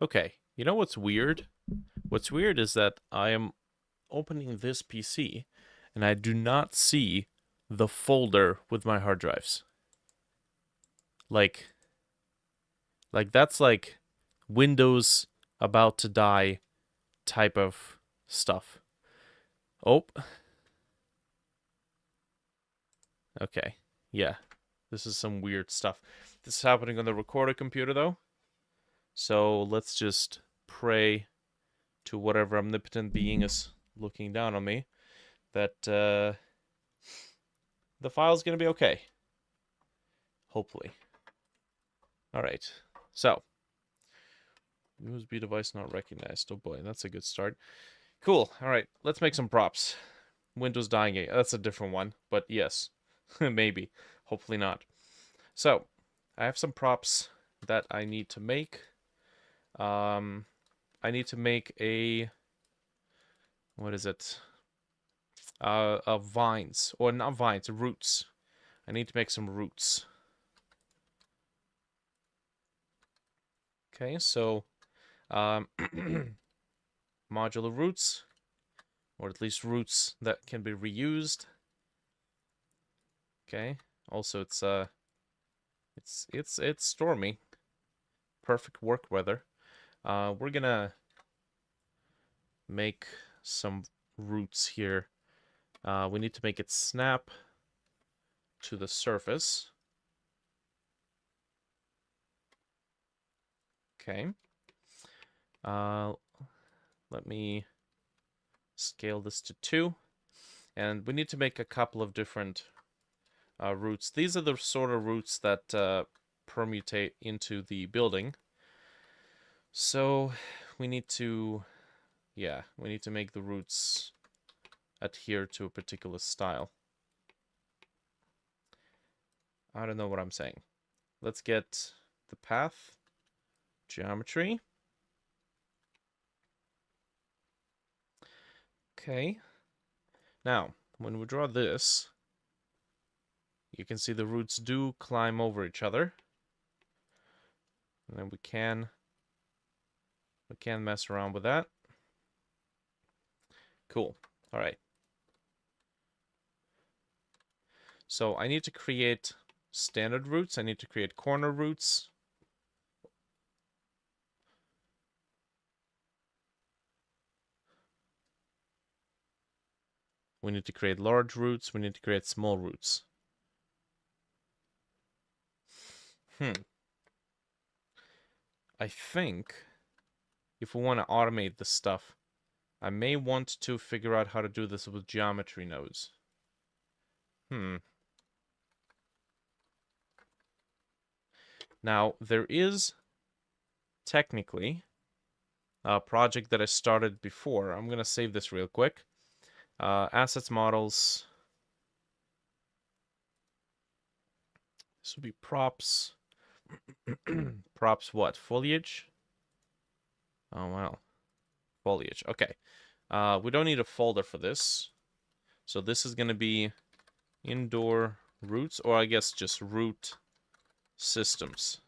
Okay, you know what's weird? What's weird is that I am opening this PC and I do not see the folder with my hard drives. Like that's like Windows about to die type of stuff. Oh, okay. Yeah. This is some weird stuff. This is happening on the recorder computer though. So let's just pray to whatever omnipotent being is looking down on me that the file's going to be okay. Hopefully. All right. So, USB device not recognized. Oh boy, that's a good start. Cool. All right, let's make some props. Windows dying. That's a different one, but yes, maybe. Hopefully not. So, I have some props that I need to make. I need to make a what is it? Vines or not vines, roots. I need to make some roots. Okay, so um, modular roots, or at least roots that can be reused. Okay. Also, it's stormy. Perfect work weather. We're gonna make some roots here. We need to make it snap to the surface. Okay. Let me scale this to 2. And we need to make a couple of different roots. These are the sort of roots that permutate into the building. So we need to, yeah, we need to make the roots adhere to a particular style. I don't know what I'm saying. Let's get the path, geometry. Okay. Now, when we draw this, you can see the roots do climb over each other. And then we can mess around with that. Cool. All right. So I need to create standard roots. I need to create corner roots. We need to create large roots. We need to create small roots. I think if we want to automate this stuff, I may want to figure out how to do this with geometry nodes. Now, there is technically a project that I started before. I'm going to save this real quick. Assets models. This would be props. Props what? Foliage? Oh, wow. Foliage. Okay. We don't need a folder for this. So this is going to be indoor roots, or I guess just root systems.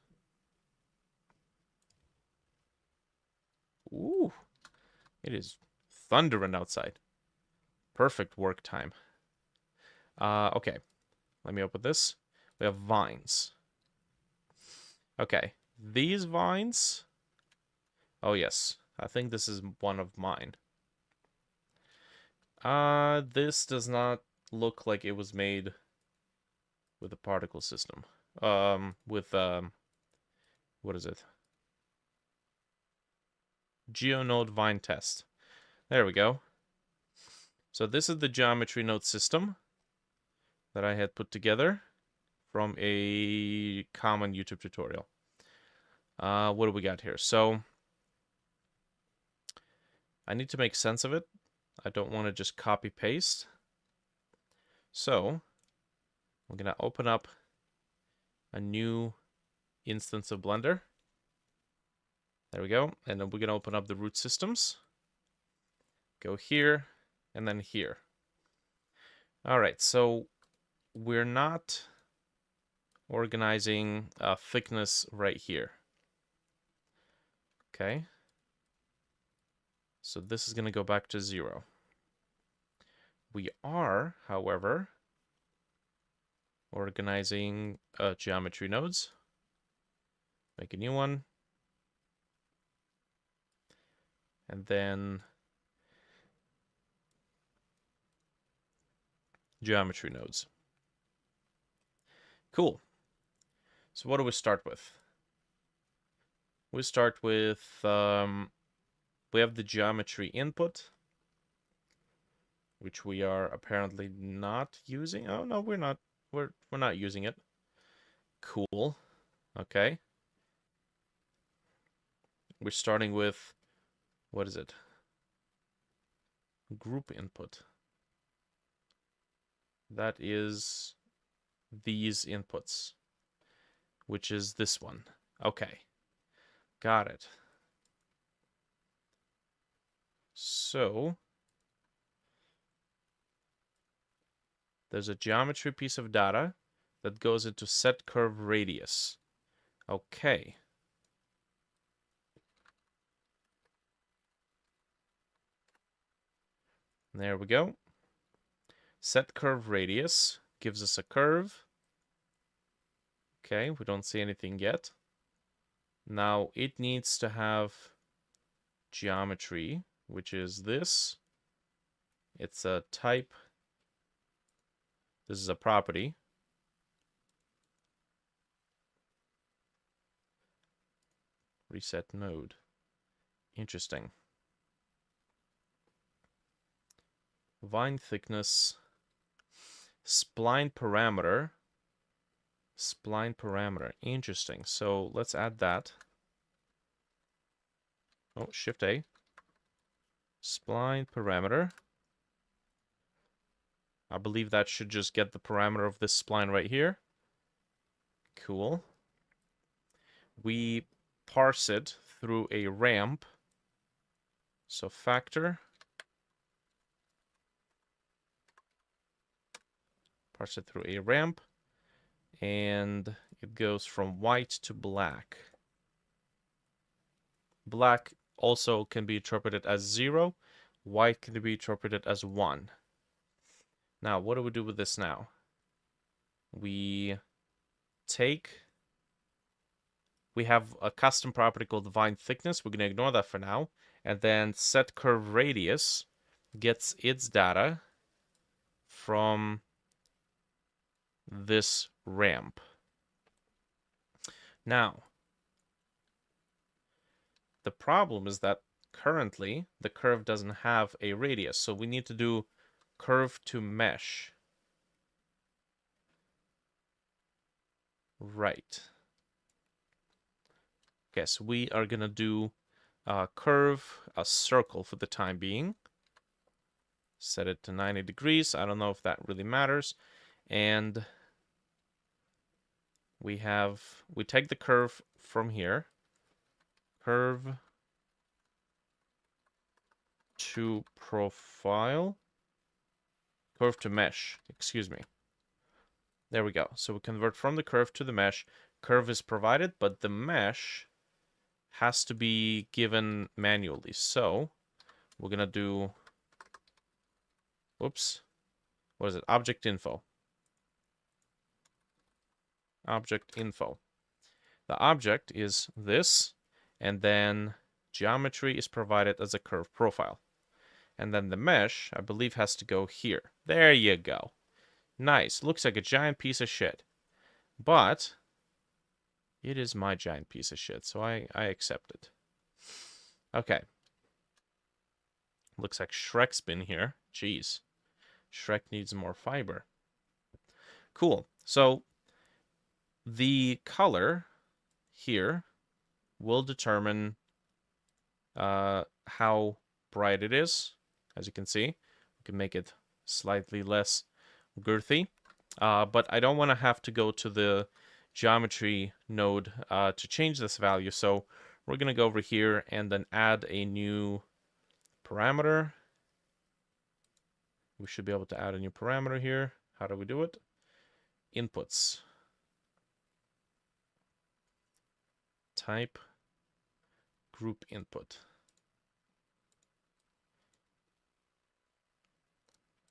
Ooh. It is thundering outside. Perfect work time. Okay. Let me open this. We have vines. Okay. These vines. Oh, yes. I think this is one of mine. This does not look like it was made with a particle system. What is it? GeoNode vine test. There we go. So this is the geometry node system that I had put together from a common YouTube tutorial. What do we got here? So I need to make sense of it. I don't want to just copy paste. So we're going to open up a new instance of Blender. There we go. And then we're going to open up the root systems. Go here and then here. All right, so we're not organizing thickness right here. Okay. So this is going to go back to 0. We are, however, organizing geometry nodes. Make a new one. And then geometry nodes. Cool. So what do we start with? We start with, we have the geometry input, which we are apparently not using. Oh, no, we're not. We're not using it. Cool. Okay. We're starting with, what is it? Group input. That is these inputs, which is this one. Okay. Got it. So there's a geometry piece of data that goes into set curve radius. Okay. There we go. Set curve radius gives us a curve. Okay, we don't see anything yet. Now it needs to have geometry, which is this. It's a type. This is a property. Reset node. Interesting. Vine thickness. Spline parameter. Spline parameter. Interesting. So let's add that. Oh, Shift A. Spline parameter. I believe that should just get the parameter of this spline right here. Cool. We parse it through a ramp. So factor. Parse it through a ramp. And it goes from white to black. Black also can be interpreted as 0. White can be interpreted as 1. Now, what do we do with this now? We have a custom property called vine thickness. We're going to ignore that for now. And then set curve radius gets its data from this ramp. Now, the problem is that currently the curve doesn't have a radius. So we need to do curve to mesh. Right. Okay, so we are going to do a curve, a circle for the time being. Set it to 90 degrees. I don't know if that really matters. And we take the curve from here. Curve to profile. Curve to mesh, excuse me. There we go. So we convert from the curve to the mesh. Curve is provided, but the mesh has to be given manually. So we're going to do, whoops, what is it? Object info. Object info. The object is this, and then geometry is provided as a curve profile. And then the mesh, I believe, has to go here. There you go. Nice. Looks like a giant piece of shit. But it is my giant piece of shit, so I accept it. Okay. Looks like Shrek's been here. Jeez. Shrek needs more fiber. Cool. So the color here will determine how bright it is. As you can see, we can make it slightly less girthy. But I don't want to have to go to the geometry node to change this value. So we're going to go over here and then add a new parameter. We should be able to add a new parameter here. How do we do it? inputs. Type group input.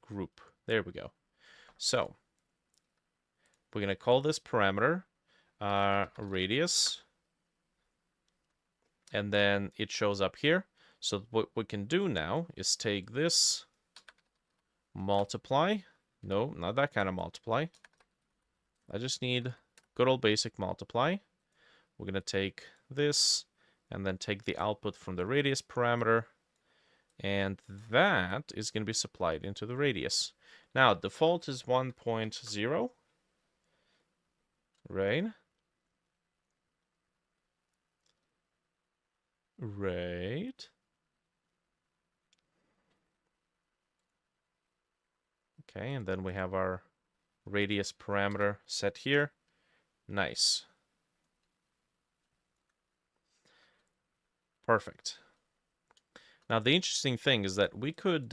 Group. There we go. So we're going to call this parameter radius. And then it shows up here. So what we can do now is take this, multiply. No, not that kind of multiply. I just need good old basic multiply. We're going to take this and then take the output from the radius parameter. And that is going to be supplied into the radius. Now, default is 1.0. Right? Right. Okay, and then we have our radius parameter set here. Nice. Perfect. Now the interesting thing is that we could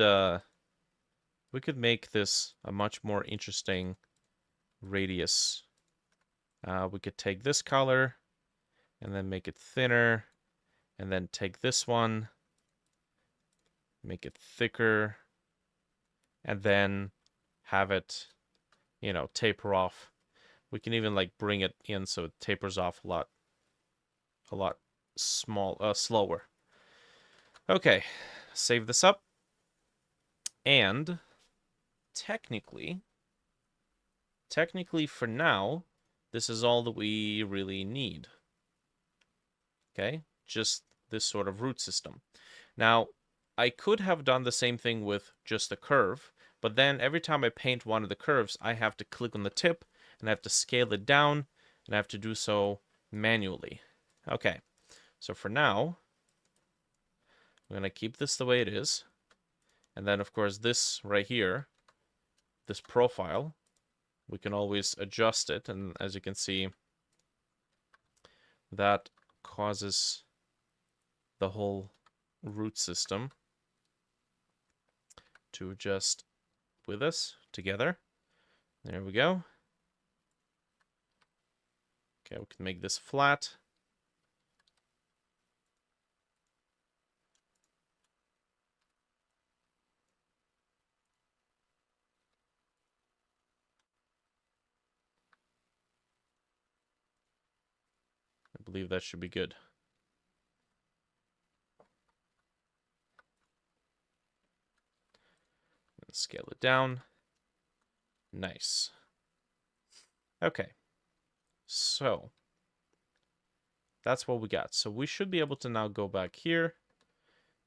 make this a much more interesting radius. We could take this color and then make it thinner, and then take this one, make it thicker, and then have it, you know, taper off. We can even like bring it in so it tapers off a lot slower. Okay, save this up. And technically for now, this is all that we really need. Okay, just this sort of root system. Now, I could have done the same thing with just a curve, but then every time I paint one of the curves, I have to click on the tip, and I have to scale it down, and I have to do so manually. Okay, so for now, I'm going to keep this the way it is. And then, of course, this right here, this profile, we can always adjust it. And as you can see, that causes the whole root system to adjust with us together. There we go. Okay, we can make this flat. I believe that should be good. And scale it down. Nice. Okay. So that's what we got. So we should be able to now go back here.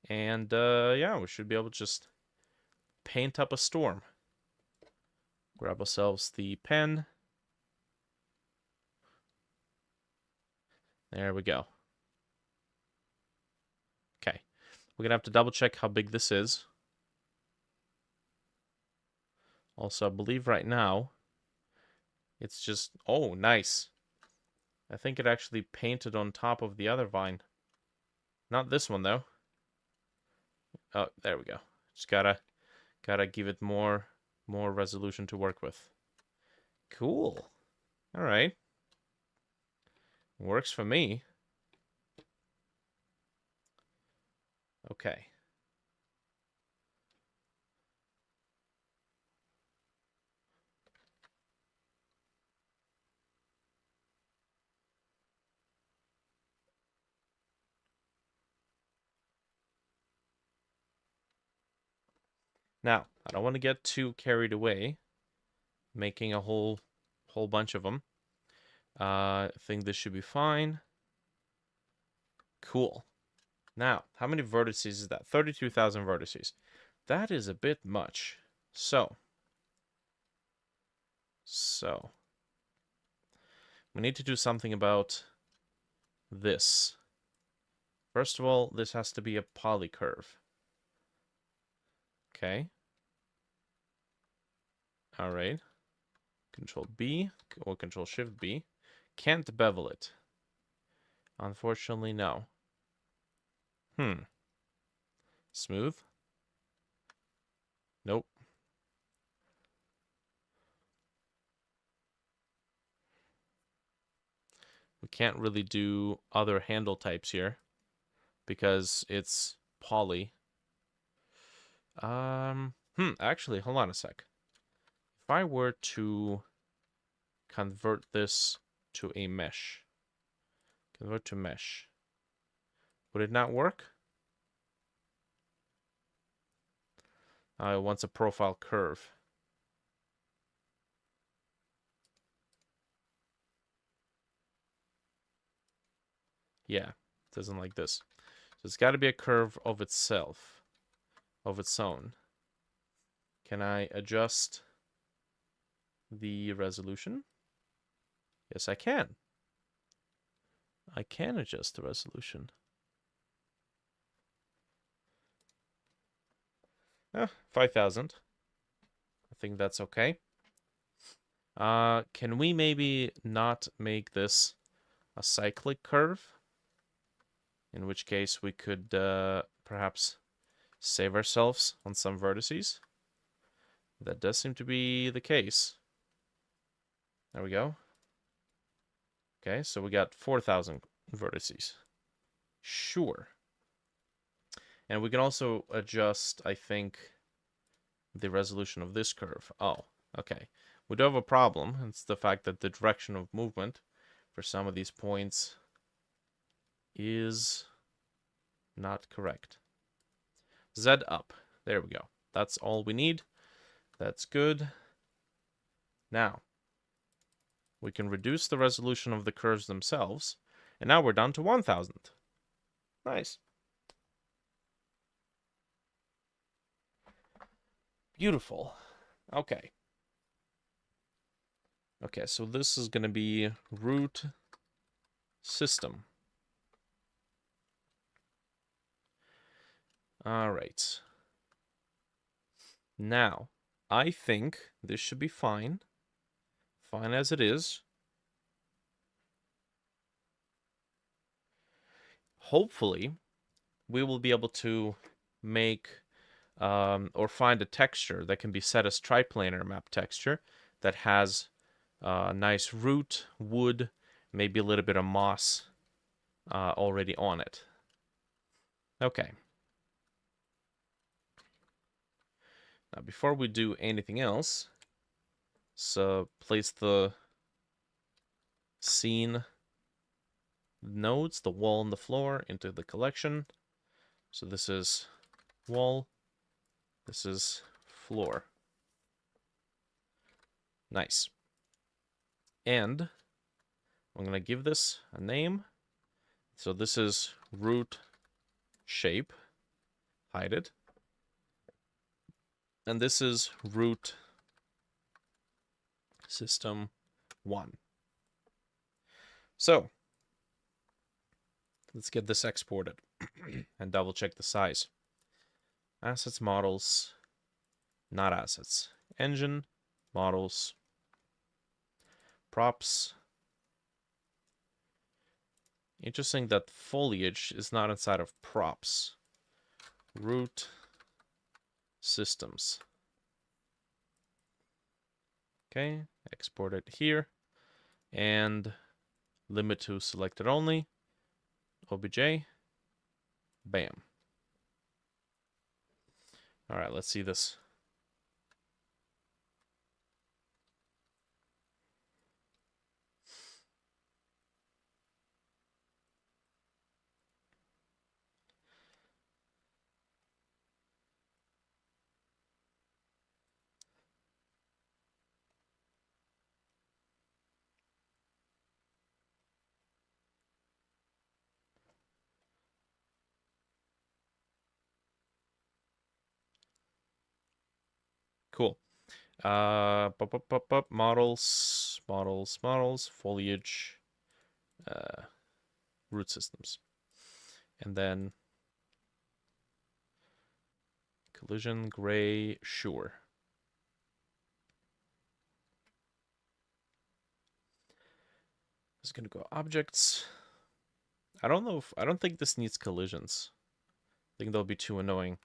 And yeah, we should be able to just paint up a storm. Grab ourselves the pen. There we go. Okay. We're going to have to double check how big this is. Also, I believe right now, it's just... Oh, nice. I think it actually painted on top of the other vine. Not this one, though. Oh, there we go. Just gotta give it more resolution to work with. Cool. All right. Works for me. Okay. Now, I don't want to get too carried away making a whole bunch of them. I think this should be fine. Cool. Now, how many vertices is that? 32,000 vertices. That is a bit much. So, we need to do something about this. First of all, this has to be a polycurve. Okay. All right. Control B or Control Shift B. Can't bevel it. Unfortunately, no. Smooth? Nope. can't really do other handle types here because it's poly. Actually, hold on a sec. If I were to convert this to a mesh, convert to mesh, would it not work? It wants a profile curve. Yeah, it doesn't like this. So it's got to be a curve of itself, of its own. Can I adjust the resolution? Yes, I can. I can adjust the resolution. 5,000. I think that's okay. Can we maybe not make this a cyclic curve? In which case we could perhaps save ourselves on some vertices. That does seem to be the case. There we go. Okay, so we got 4,000 vertices. Sure. And we can also adjust, I think, the resolution of this curve. Oh, okay. We do have a problem. It's the fact that the direction of movement for some of these points is not correct. Z up. There we go. That's all we need. That's good. Now, we can reduce the resolution of the curves themselves. And now we're down to 1,000. Nice. Beautiful. Okay. Okay, so this is going to be root system. All right. Now, I think this should be fine. Fine as it is. Hopefully, we will be able to make or find a texture that can be set as triplanar map texture that has nice root, wood, maybe a little bit of moss already on it. Okay. Now, before we do anything else, so place the scene nodes, the wall and the floor, into the collection. So this is wall, this is floor. Nice. And I'm going to give this a name. So this is root shape. Hide it. And this is root system 1. So let's get this exported and double check the size. Assets, models, not assets. Engine, models, props. Interesting that foliage is not inside of props. Root systems. Okay, export it here. And limit to selected only. OBJ. Bam. All right, let's see this. Cool. Models, foliage, root systems. And then collision, gray, sure. It's gonna go objects. I don't think this needs collisions. I think they'll be too annoying.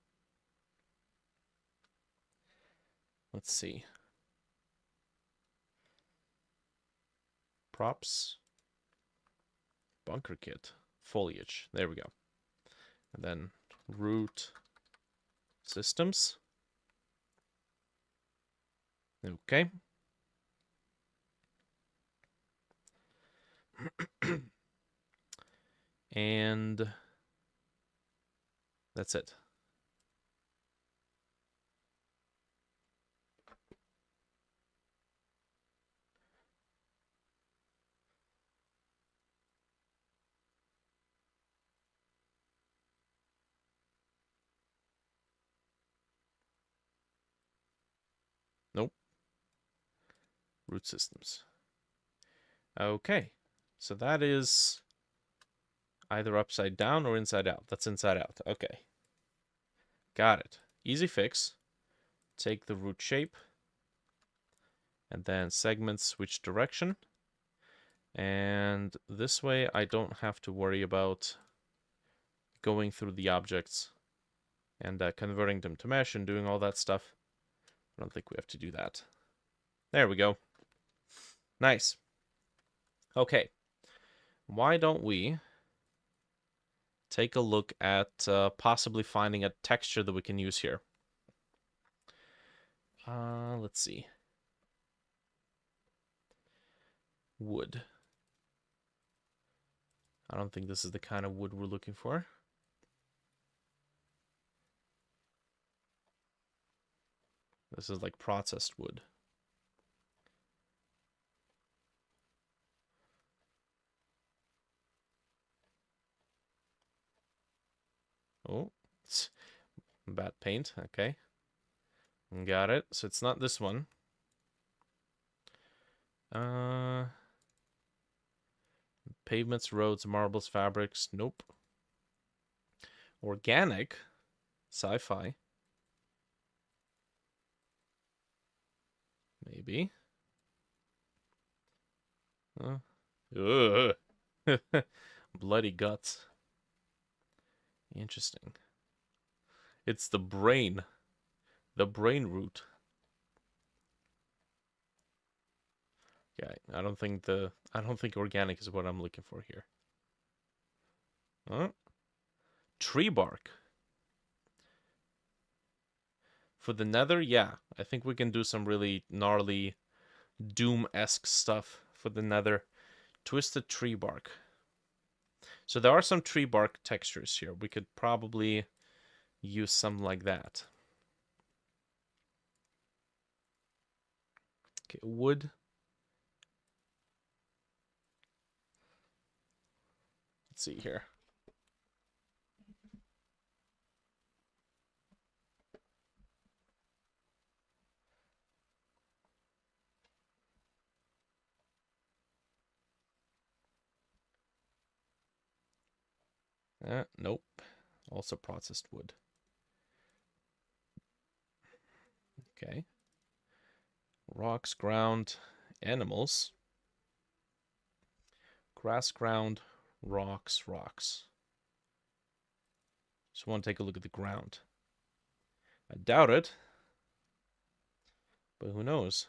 Let's see. Props. bunker kit. Foliage. There we go. And then root systems. Okay. And that's it. Nope. Root systems. Okay. So that is either upside down or inside out. That's inside out. Okay. Got it. Easy fix. Take the root shape. And then segment switch direction. And this way I don't have to worry about going through the objects and converting them to mesh and doing all that stuff. I don't think we have to do that. There we go. Nice. Okay. Why don't we take a look at possibly finding a texture that we can use here. Let's see. Wood. I don't think this is the kind of wood we're looking for. This is like processed wood. Oh, it's bad paint. Okay. Got it. So it's not this one. Pavements, roads, marbles, fabrics. Nope. Organic. Sci-fi. Maybe. Ugh. Bloody guts. Interesting. It's the brain. The brain root. Yeah, I don't think organic is what I'm looking for here. Huh? Tree bark. For the nether, yeah. I think we can do some really gnarly Doom-esque stuff for the nether. Twisted tree bark. So there are some tree bark textures here. We could probably use some like that. Okay, wood. Let's see here. Nope. Also processed wood. Okay. Rocks, ground, animals. Grass, ground, rocks, rocks. Just want to take a look at the ground. I doubt it, but who knows?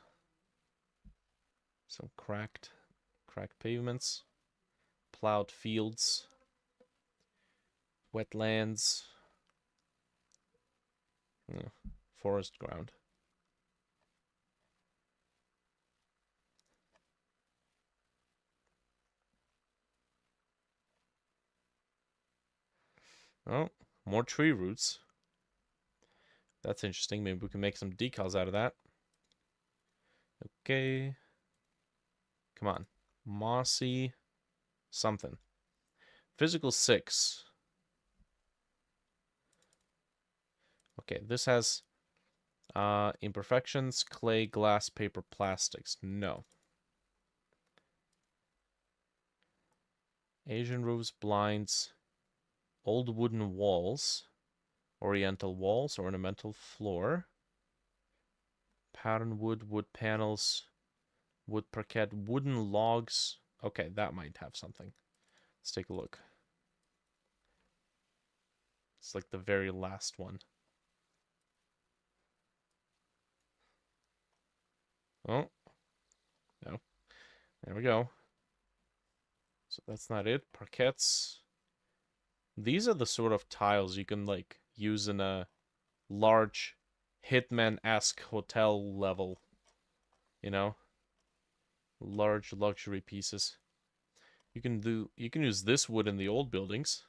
Some cracked pavements, plowed fields, wetlands, forest ground. Oh, more tree roots. That's interesting. Maybe we can make some decals out of that. Okay. Come on. Mossy something. Physical 6. Okay, this has imperfections, clay, glass, paper, plastics. No. Asian roofs, blinds, old wooden walls, oriental walls, ornamental floor, pattern wood, wood panels, wood parquet, wooden logs. Okay, that might have something. Let's take a look. It's like the very last one. Oh. No. There we go. So that's not it. Parquets. These are the sort of tiles you can like use in a large Hitman-esque hotel level, you know? Large luxury pieces. You can use this wood in the old buildings.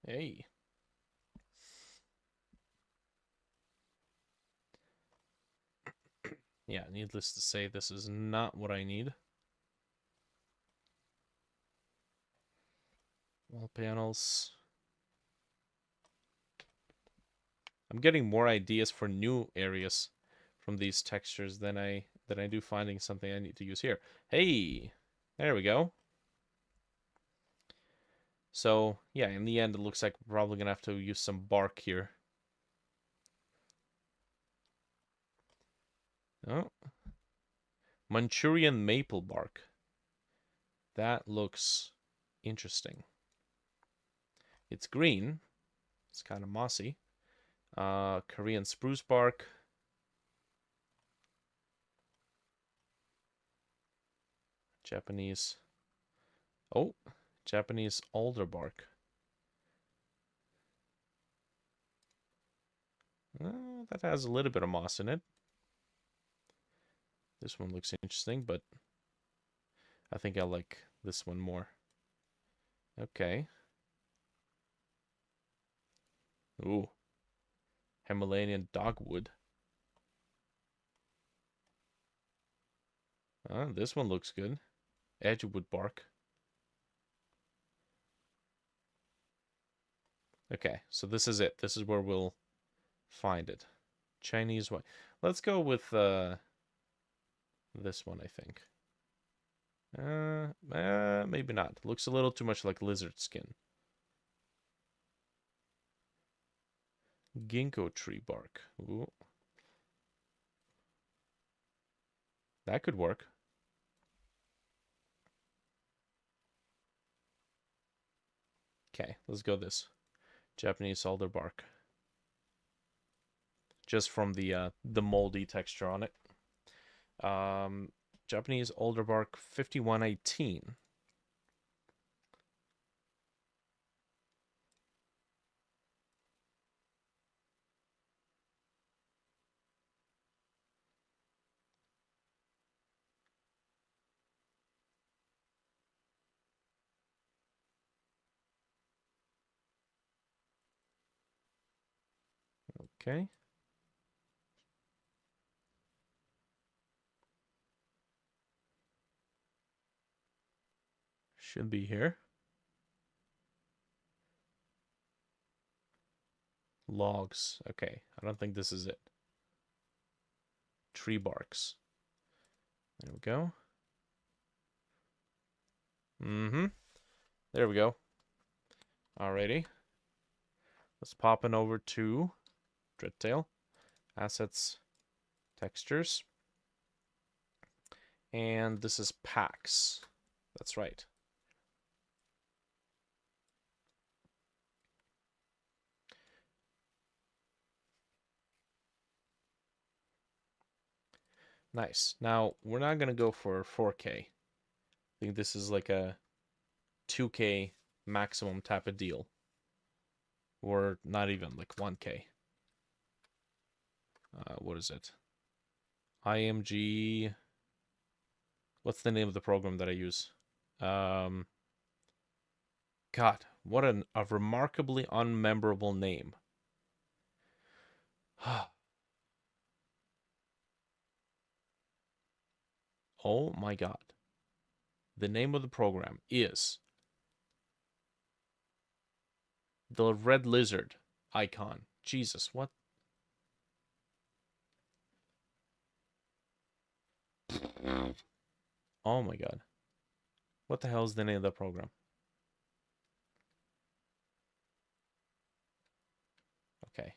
Hey. Yeah, needless to say, this is not what I need. Wall panels. I'm getting more ideas for new areas from these textures than I do finding something I need to use here. Hey, there we go. So yeah, in the end, it looks like we're probably gonna have to use some bark here. Oh, Manchurian maple bark. That looks interesting. It's green. It's kind of mossy. Korean spruce bark. Japanese. Oh, Japanese alder bark. That has a little bit of moss in it. This one looks interesting, but I think I like this one more. Okay. Ooh. Himalayan dogwood. This one looks good. Edgewood bark. Okay, so this is it. This is where we'll find it. Chinese white. Let's go with this one, I think. Maybe not. Looks a little too much like lizard skin. Ginkgo tree bark. Ooh. That could work. Okay, let's go this. Japanese alder bark. Just from the moldy texture on it. Japanese alder bark 5118. Okay. Should be here. Logs. Okay, I don't think this is it. Tree barks. There we go. Mm-hmm. There we go. Alrighty. Let's pop on over to Dreadtail. Assets. Textures. And this is packs. That's right. Nice. Now, we're not going to go for 4K. I think this is like a 2K maximum type of deal. Or not even, like 1K. What is it? IMG. What's the name of the program that I use? God, what a remarkably unmemorable name. Oh my God. The name of the program is the red lizard icon. Jesus, what? Oh my God. What the hell is the name of the program? Okay.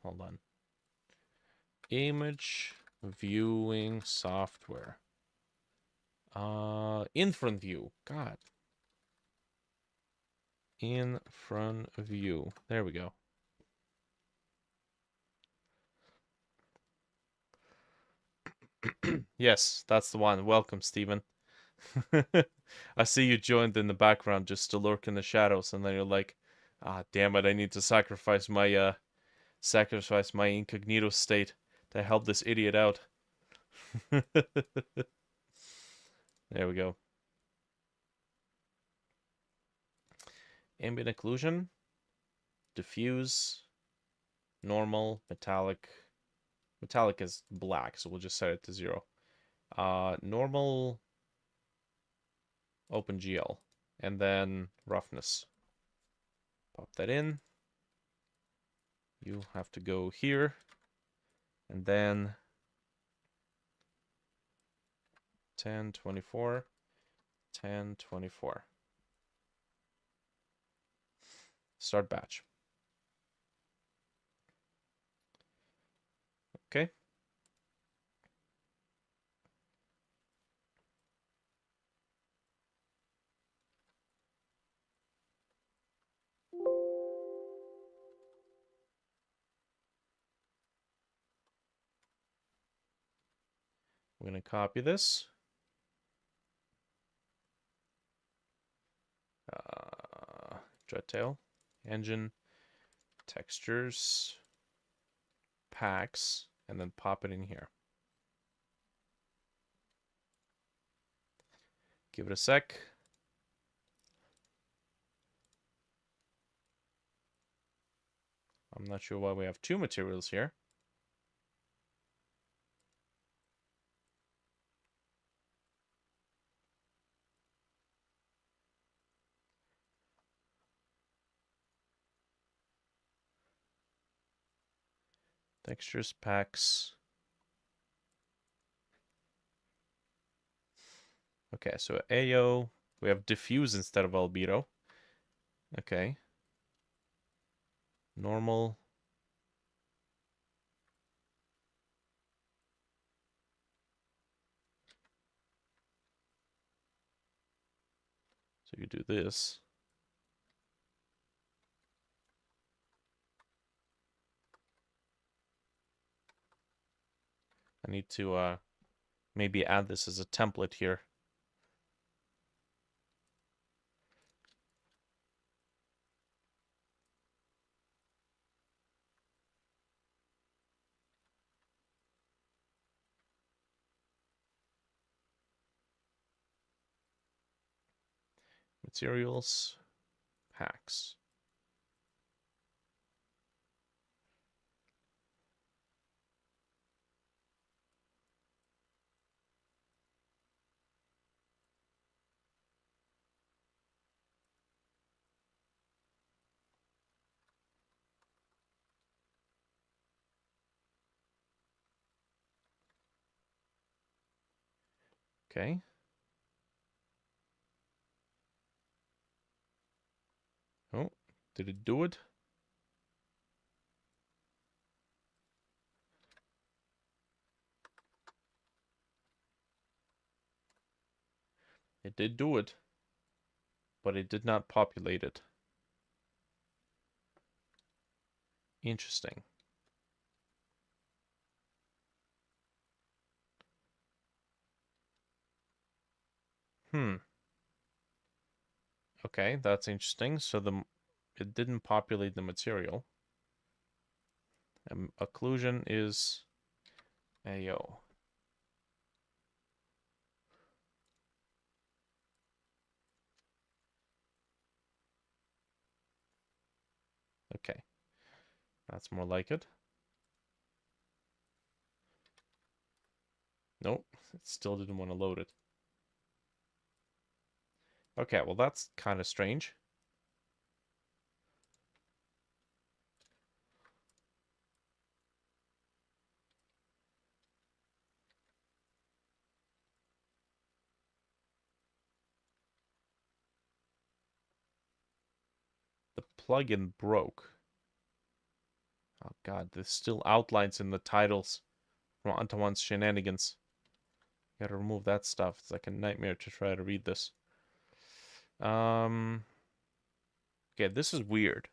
Hold on. Image viewing software. In front view. God. In front view. There we go. Yes, that's the one. Welcome, Stephen. I see you joined in the background just to lurk in the shadows, and then you're like, ah, damn it, I need to sacrifice my incognito state to help this idiot out. There we go. Ambient occlusion, diffuse, normal, metallic. Metallic is black, so we'll just set it to 0. Normal, OpenGL, and then roughness. Pop that in. You have to go here, and then 1024, 1024. Start batch. Okay. We're going to copy this. Dreadtail, engine, textures, packs, and then pop it in here. Give it a sec. I'm not sure why we have 2 materials here. Textures, packs. Okay, so AO, we have diffuse instead of albedo. Okay. Normal. So you do this. I need to maybe add this as a template here. Materials, packs. Okay. Oh, did it do it? It did do it, but it did not populate it. Interesting. Okay, that's interesting. So it didn't populate the material. Occlusion is AO. Okay, that's more like it. Nope, it still didn't want to load it. Okay, well that's kind of strange. The plugin broke. Oh god, there's still outlines in the titles from Antoine's shenanigans. Gotta remove that stuff. It's like a nightmare to try to read this. Okay, this is weird.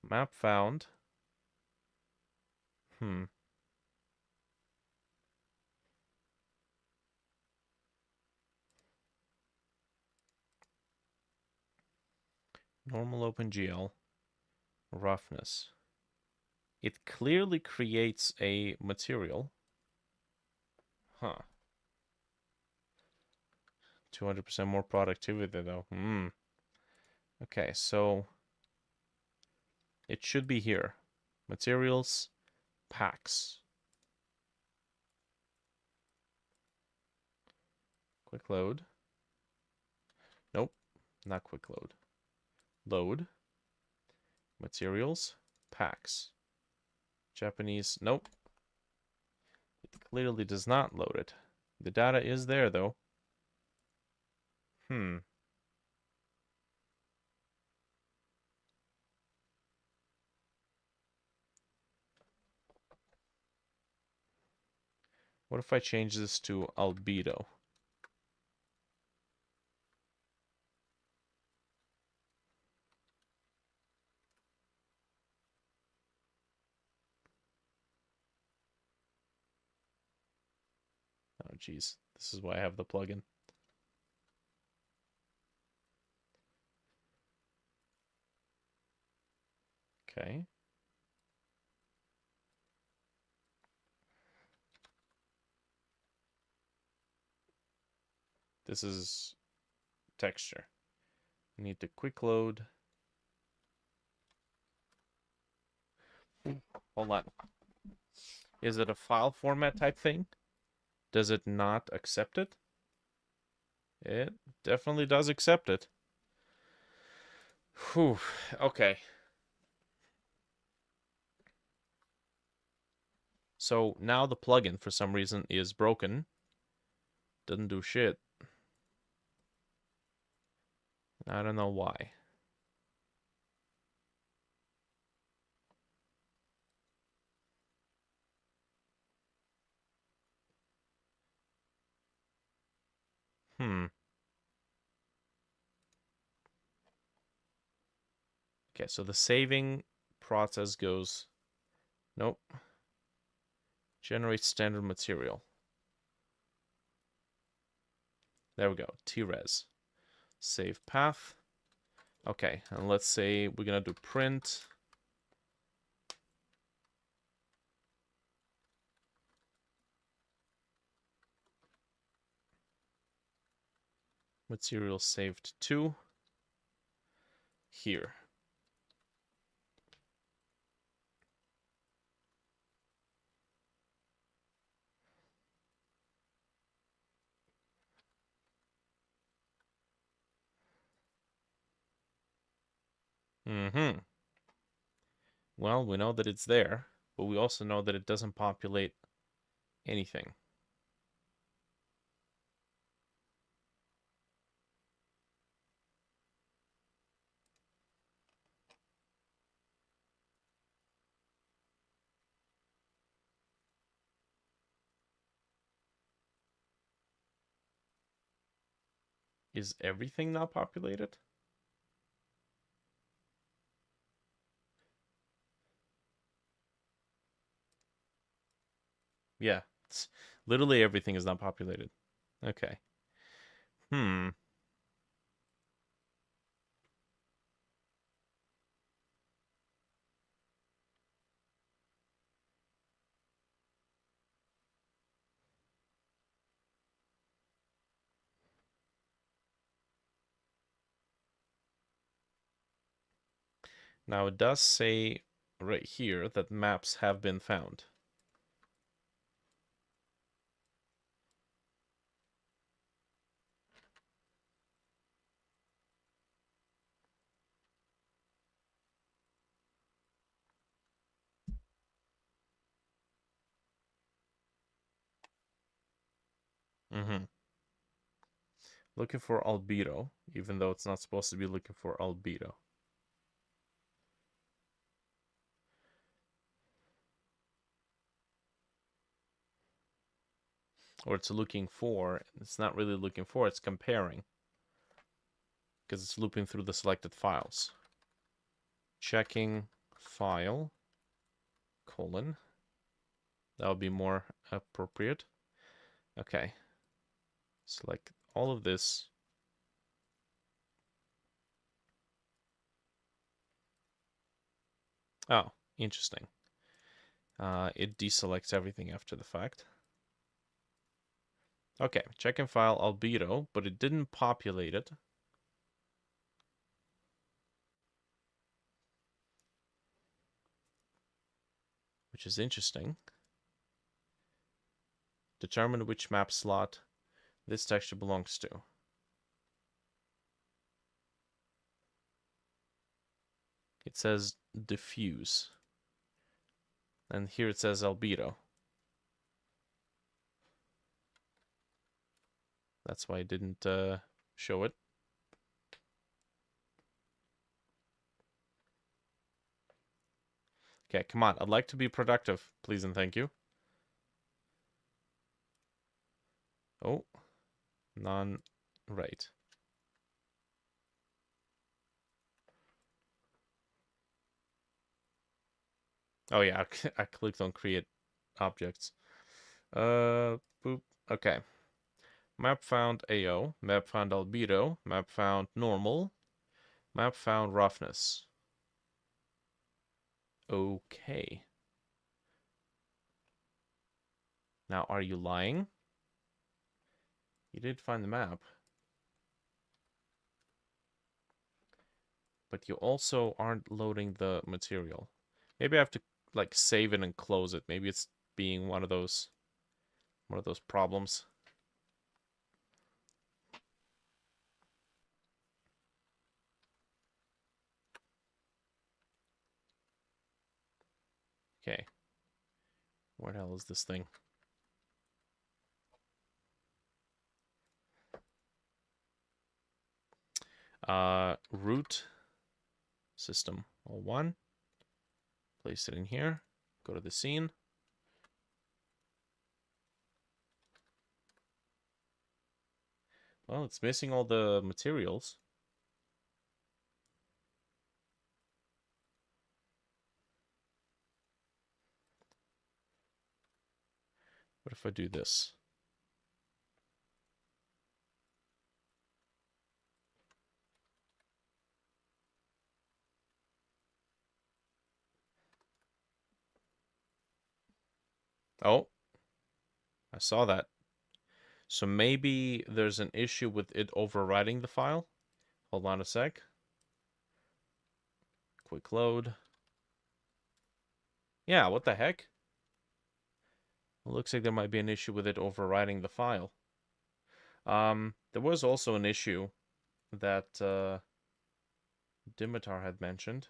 Map found. Normal OpenGL. Roughness. It clearly creates a material. Huh. 200% more productivity though. Okay, so it should be here. Materials, packs. Quick load. Nope, not quick load. Load. Materials, packs. Japanese, nope. It clearly does not load it. The data is there though. What if I change this to albedo? Oh, geez. This is why I have the plugin. Okay. This is texture. I need to quick load. Hold on. Is it a file format type thing? Does it not accept it? It definitely does accept it. Whew. Okay. So now the plugin, for some reason, is broken. Doesn't do shit. I don't know why. Okay, so the saving process goes, nope. Generate standard material. There we go, T-res. Save path. Okay, and let's say we're gonna do print. Material saved to here. Well, we know that it's there, but we also know that it doesn't populate anything. Is everything not populated? Yeah, it's literally everything is not populated. Okay. Now it does say right here that maps have been found. Looking for albedo, even though it's not supposed to be looking for albedo. Or it's looking for, it's not really looking for, it's comparing. Because it's looping through the selected files. Checking file, colon. That would be more appropriate. Okay. Select all of this. Oh, interesting. It deselects everything after the fact. Okay, check in file albedo, but it didn't populate it. Which is interesting. Determine which map slot this texture belongs to. It says diffuse. And here it says albedo. That's why it didn't show it. Okay, come on. I'd like to be productive, please and thank you. Oh, right. Oh yeah, I clicked on create objects. Boop. Okay. Map found AO, map found albedo, map found normal, map found roughness. Okay. Now, are you lying? You did find the map. But you also aren't loading the material. Maybe I have to like save it and close it. Maybe it's being one of those problems. Okay. Where the hell is this thing? Root system all one. Place it in here. Go to the scene. Well, it's missing all the materials. What if I do this? Oh, I saw that. So maybe there's an issue with it overwriting the file. Hold on a sec. Quick load. Yeah, what the heck? It looks like there might be an issue with it overwriting the file. There was also an issue that Dimitar had mentioned,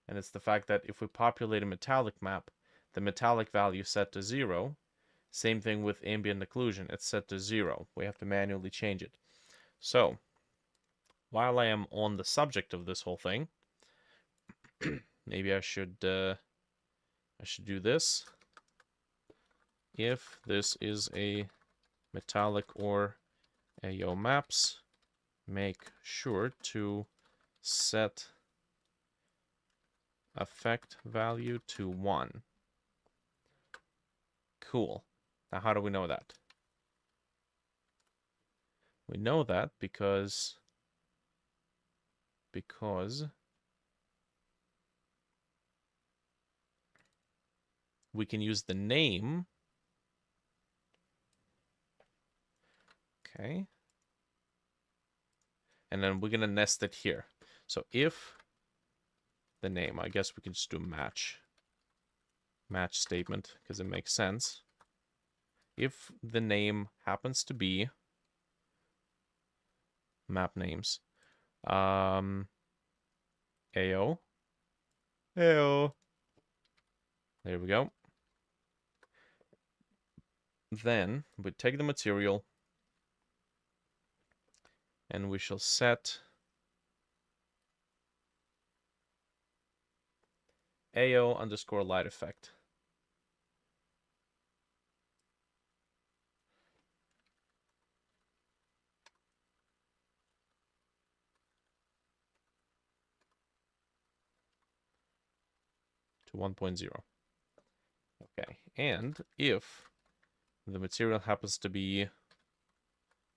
and it's the fact that if we populate a metallic map, the metallic value is set to 0. Same thing with ambient occlusion, it's set to 0. We have to manually change it. So, while I am on the subject of this whole thing, maybe I should do this. If this is a metallic or AO maps, make sure to set effect value to 1. Cool. Now, how do we know that? We know that because we can use the name. Okay. And then we're going to nest it here. So if the name, I guess we can just do match statement because it makes sense. If the name happens to be map names, AO. There we go. Then we take the material and we shall set AO underscore light effect. To 1.0. Okay, and if the material happens to be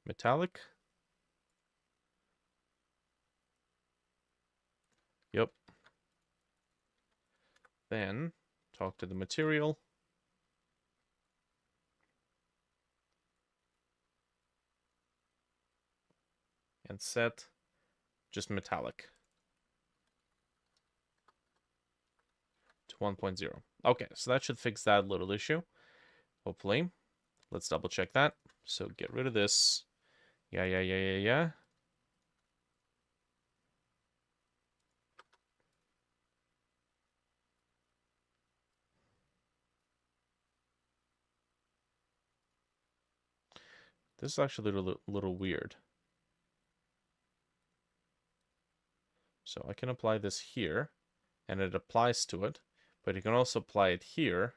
metallic, yep, Then talk to the material. And set just metallic to 1.0. Okay, so that should fix that little issue. Hopefully. Let's double check that. So get rid of this. Yeah. This is actually a little weird. So I can apply this here, and it applies to it, but you can also apply it here,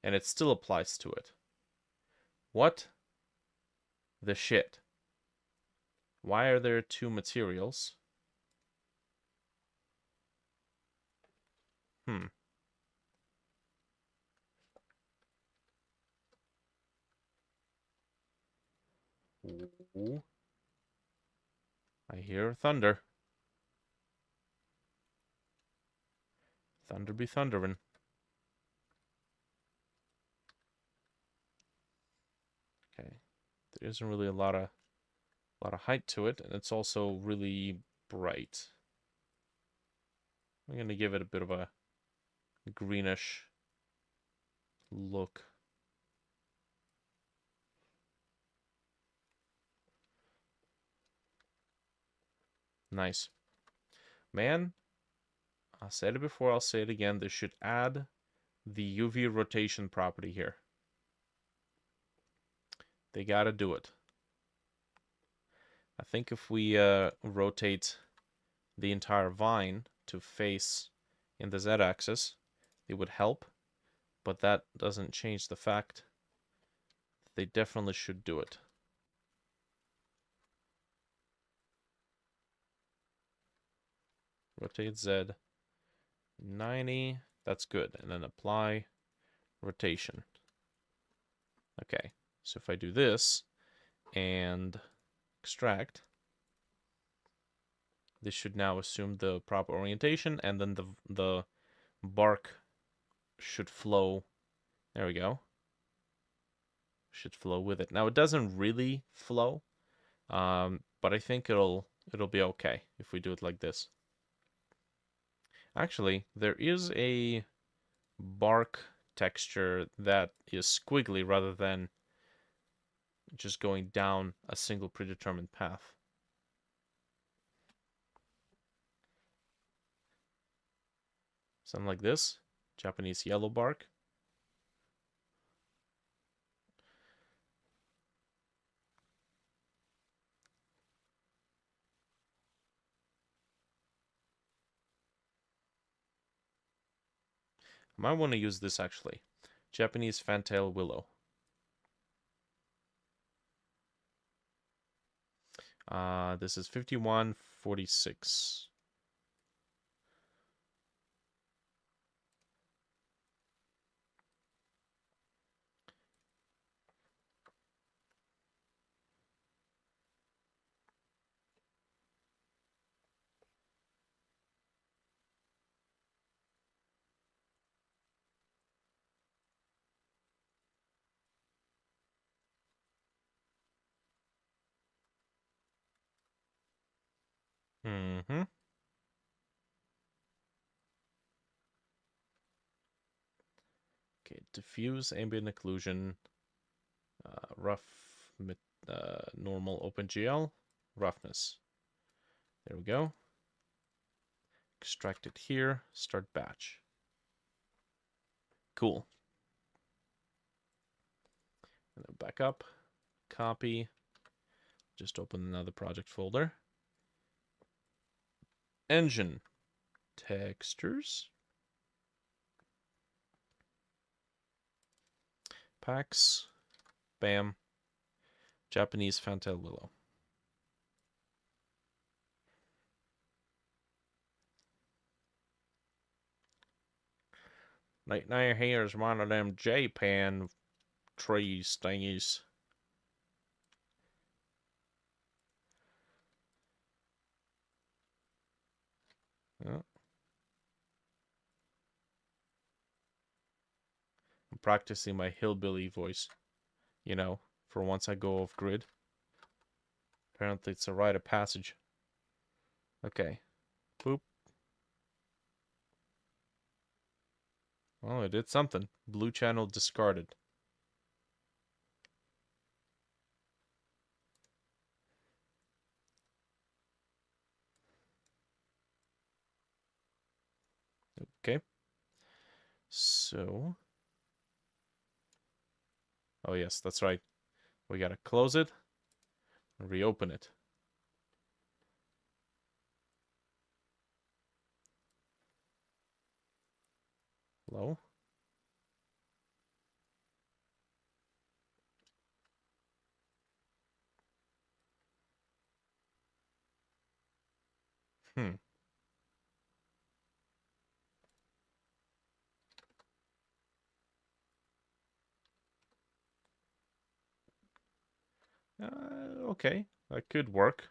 and it still applies to it. What the shit? Why are there two materials? Ooh. I hear thunder. Thunder be thunderin'. Okay. There isn't really a lot of height to it, and it's also really bright. I'm gonna give it a bit of a greenish look. Nice. Man, I said it before, I'll say it again. They should add the UV rotation property here. They gotta do it. I think if we rotate the entire vine to face in the z-axis, it would help, but that doesn't change the fact that they definitely should do it. Rotate Z 90, that's good, and then apply rotation. Okay, so if I do this and extract, this should now assume the proper orientation, and then the bark should flow. There we go. Should flow with it. Now it doesn't really flow, but I think it'll be okay if we do it like this. Actually, there is a bark texture that is squiggly rather than just going down a single predetermined path. Something like this. Japanese yellow bark. I might want to use this actually. Japanese fantail willow. This is 5146. Mm-hmm. Okay, diffuse ambient occlusion, rough, normal OpenGL, roughness. There we go. Extract it here, start batch. Cool. And then back up, copy, just open another project folder. Engine, textures, packs, bam, Japanese fantail willow. Now here's one of them Japan trees thingies. Oh. practicing my hillbilly voice, you know, for once I go off grid. Apparently it's a rite of passage. Okay. Boop. Oh, it did something. Blue channel discarded. Okay. So. Oh, yes, that's right. We gotta close it and reopen it. Hello? Hmm. Okay. That could work.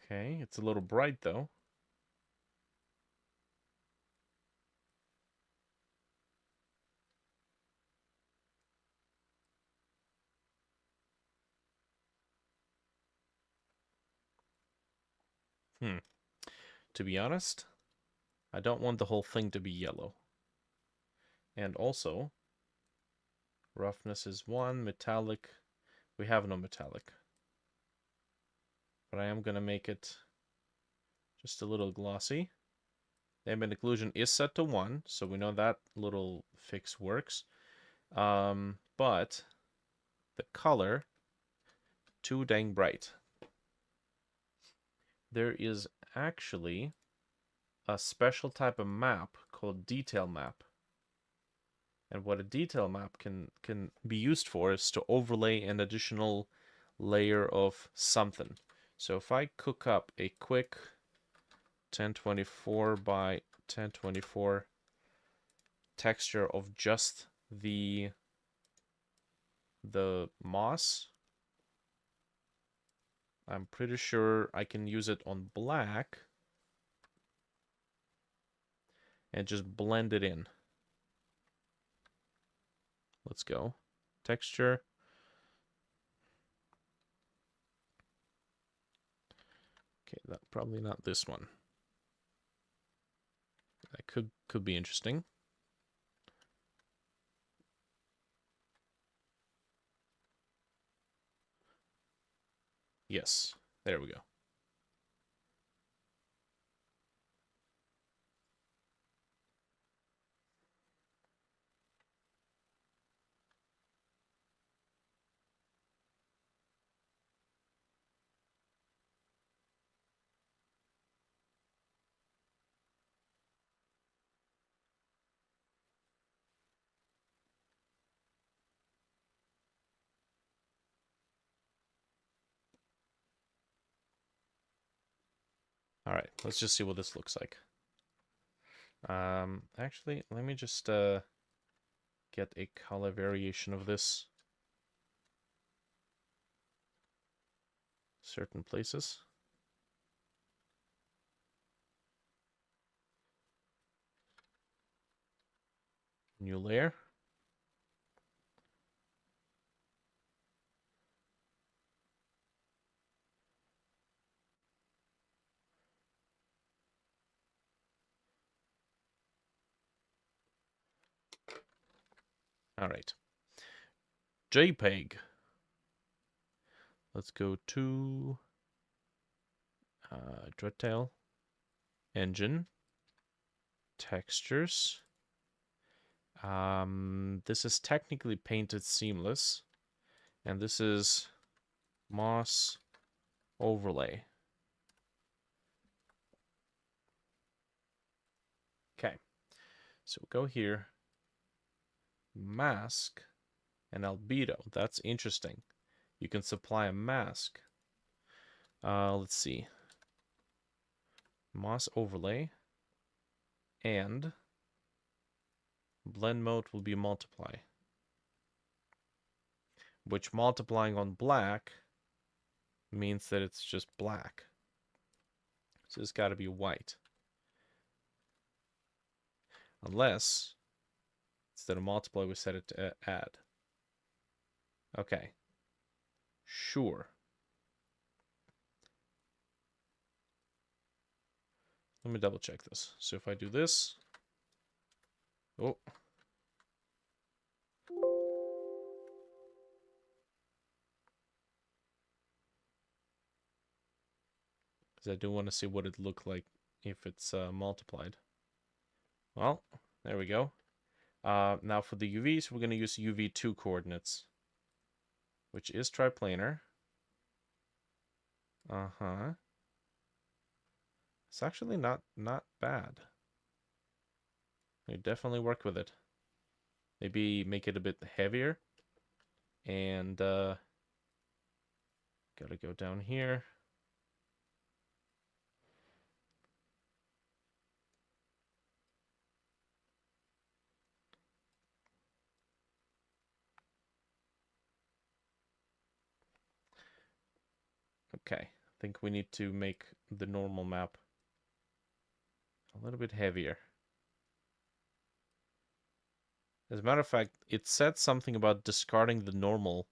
Okay, it's a little bright though. Hmm. To be honest, I don't want the whole thing to be yellow. And also, roughness is 1, metallic. We have no metallic. But I am gonna make it just a little glossy. The ambient occlusion is set to 1, so we know that little fix works. But the color, too dang bright. There is actually a special type of map called detail map. And what a detail map can be used for is to overlay an additional layer of something. So if I cook up a quick 1024 by 1024 texture of just the moss, I'm pretty sure I can use it on black and just blend it in. Let's go. Texture. Okay, that probably not this one. That could be interesting. Yes, there we go. All right, let's just see what this looks like. Actually, let me just get a color variation of this. Certain places. New layer. All right. JPEG. Let's go to Dreadtail, Engine, Textures. This is technically painted seamless, and this is Moss Overlay. Okay, so go here, Mask, and Albedo. That's interesting. You can supply a mask. Let's see. Moss Overlay, and blend mode will be multiply, which multiplying on black means that it's just black. So it's got to be white. Unless, instead of multiply, we set it to add. Okay. Sure. Let me double check this. So if I do this... Oh. Because I do want to see what it looked like if it's multiplied. Well, there we go. Now for the UVs, we're going to use UV2 coordinates, which is triplanar. Uh-huh. It's actually not bad. You definitely work with it. Maybe make it a bit heavier. And gotta go down here. Okay, I think we need to make the normal map a little bit heavier. As a matter of fact, it said something about discarding the normal,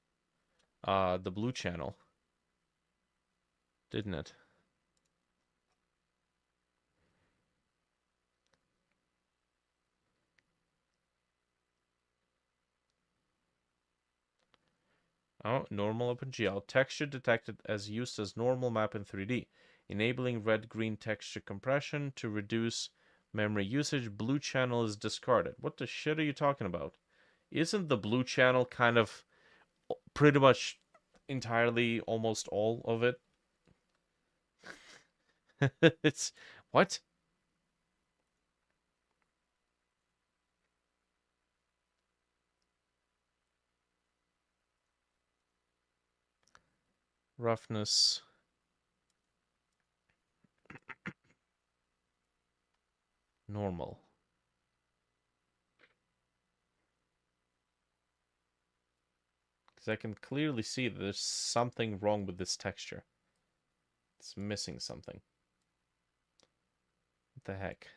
the blue channel, didn't it? Oh, normal OpenGL. Texture detected as used as normal map in 3D, enabling red-green texture compression to reduce memory usage. Blue channel is discarded. What the shit are you talking about? Isn't the blue channel kind of pretty much entirely almost all of it? It's what? Roughness. Normal. Because I can clearly see that there's something wrong with this texture. It's missing something. What the heck?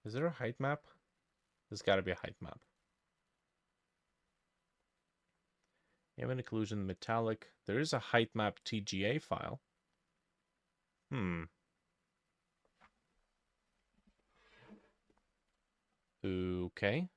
Is there a height map? There's got to be a height map. Ambient occlusion metallic. There is a height map TGA file. Okay.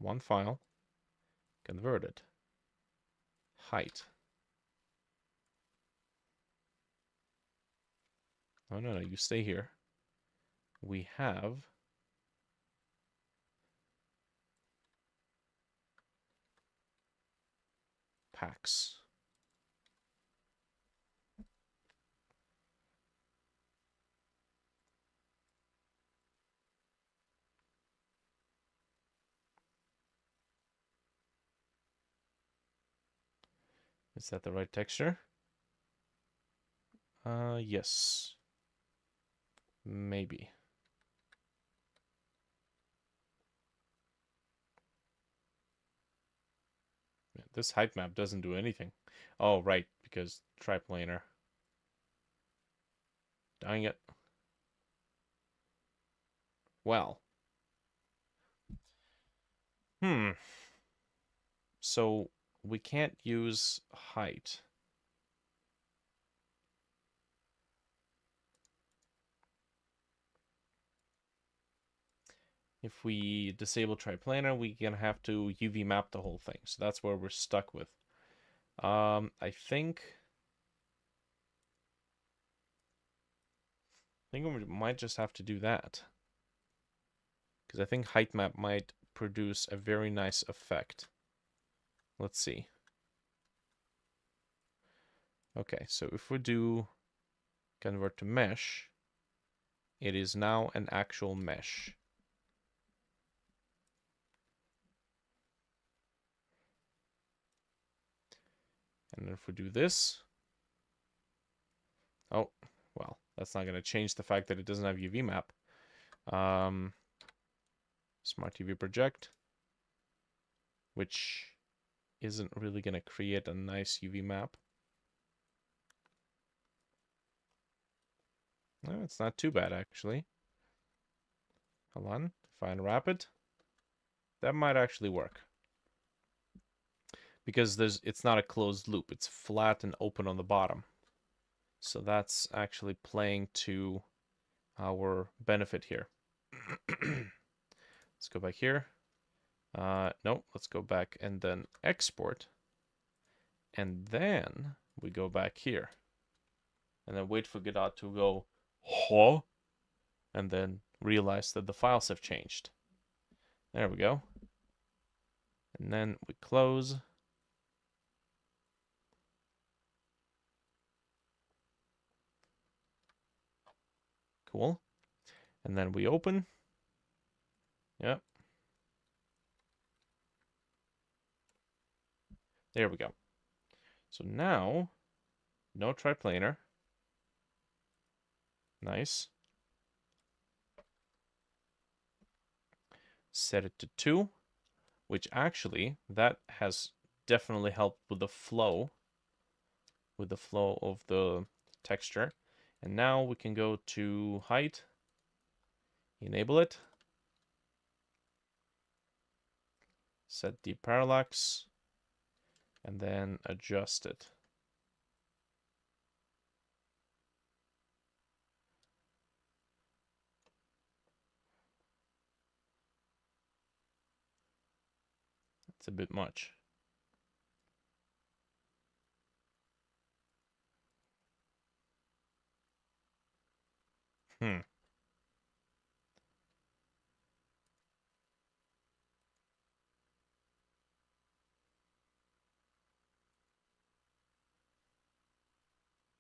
One file. Converted. Height. Oh, no, you stay here. We have packs. Is that the right texture? Yes. Maybe. This height map doesn't do anything. Oh, right, because triplanar. Dang it. Well. So we can't use height. If we disable triplanar, we're gonna have to UV map the whole thing. So that's where we're stuck with. I think we might just have to do that. Because I think height map might produce a very nice effect. Let's see. Okay, so if we do convert to mesh, it is now an actual mesh. And if we do this, oh, well, that's not going to change the fact that it doesn't have UV map. Smart UV project, which isn't really going to create a nice UV map. No, it's not too bad, actually. Hold on, if I unwrap it, that might actually work. Because it's not a closed loop, it's flat and open on the bottom. So that's actually playing to our benefit here. Let's go back here. No, let's go back and then export. And then we go back here. And then wait for Godot to go, huh? And then realize that the files have changed. There we go. And then we close. Cool. And then we open. Yep. There we go. So now, no triplanar. Nice. Set it to 2, which actually, that has definitely helped with the flow of the texture. And now we can go to height, enable it, set deep parallax, and then adjust it. It's a bit much. Hmm.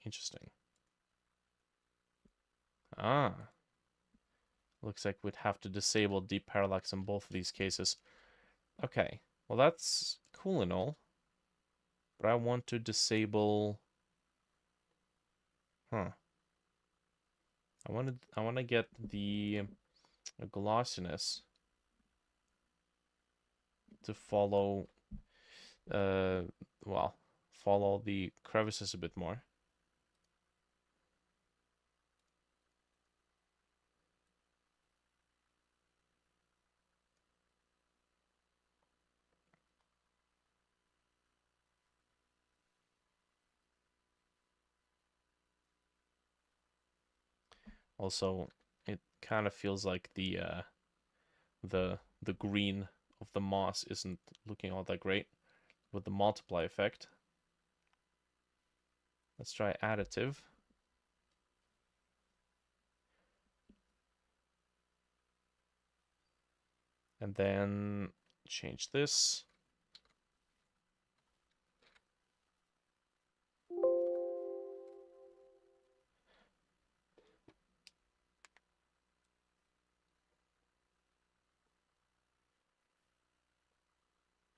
Interesting. Ah. Looks like we'd have to disable deep parallax in both of these cases. Okay. Well, that's cool and all. But I want to disable... Huh. I want to get the glossiness to follow well, follow the crevices a bit more. Also, it kind of feels like the green of the moss isn't looking all that great with the multiply effect. Let's try additive. And then change this.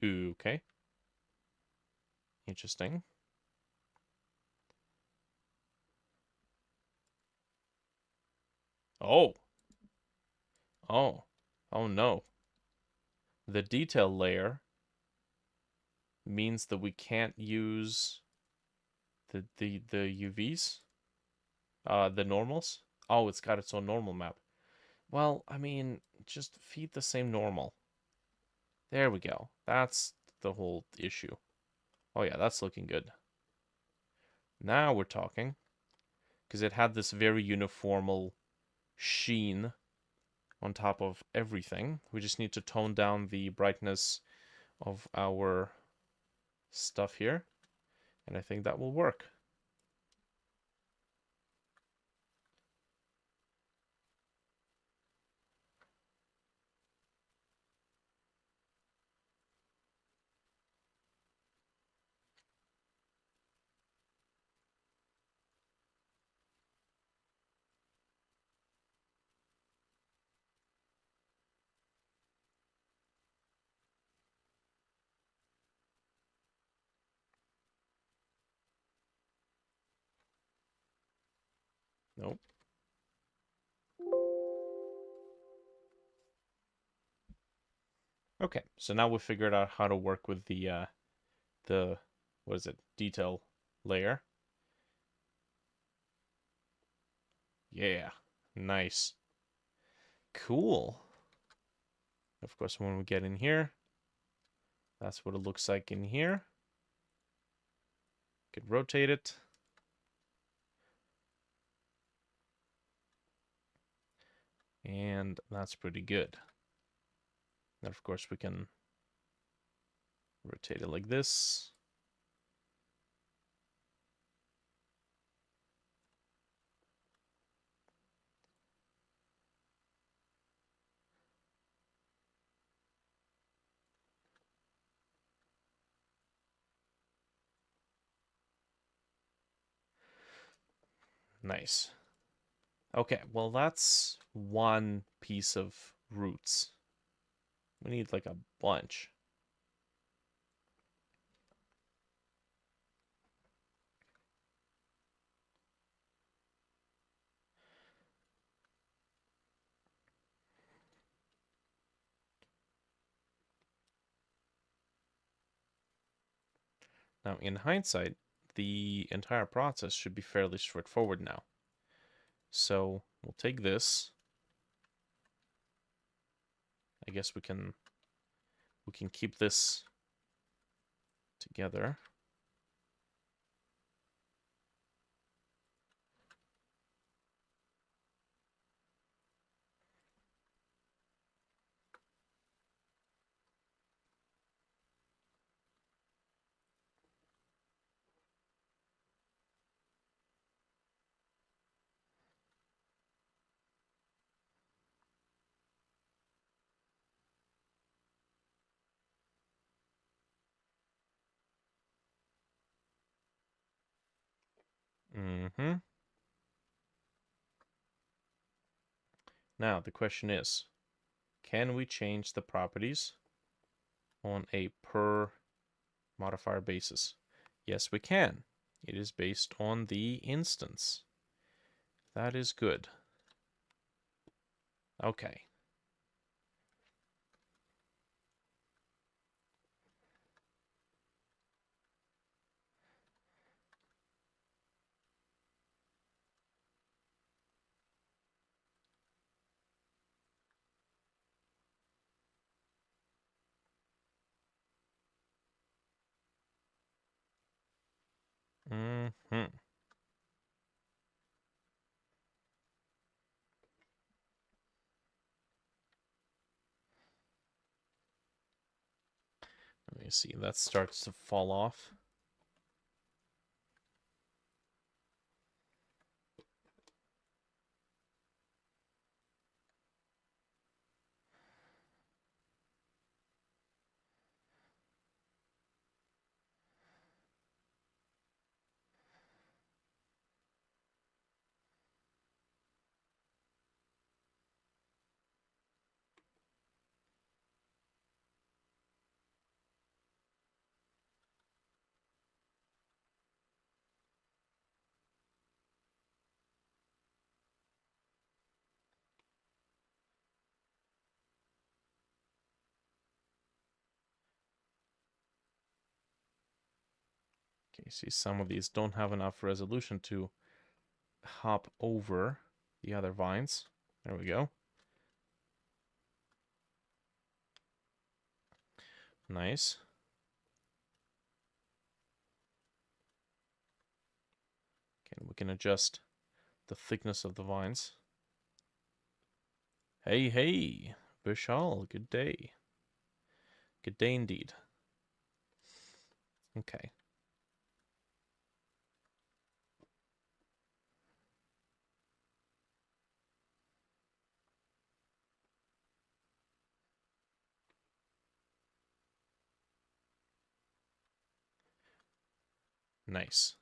Okay. Interesting. Oh. Oh. Oh no. The detail layer means that we can't use the UVs, the normals. Oh, it's got its own normal map. Well, I mean, just feed the same normal. There we go. That's the whole issue. Oh yeah, that's looking good. Now we're talking. Because it had this very uniformal sheen on top of everything. We just need to tone down the brightness of our stuff here. And I think that will work. Nope. Okay, so now we figured out how to work with the what is it, detail layer. Yeah, nice. Cool. Of course, when we get in here, that's what it looks like in here. Could rotate it. And that's pretty good. And of course, we can rotate it like this. Nice. Okay, well, that's one piece of roots. We need like a bunch. Now, in hindsight, the entire process should be fairly straightforward now. So we'll take this. I guess we can keep this together. Mm-hmm. Now, the question is, can we change the properties on a per modifier basis? Yes, we can. It is based on the instance. That is good. Okay. Mm-hmm. Let me see. That starts to fall off. Okay, see, some of these don't have enough resolution to hop over the other vines. There we go. Nice. Okay, we can adjust the thickness of the vines. Hey, hey, Vishal, good day. Good day indeed. Okay. Nice.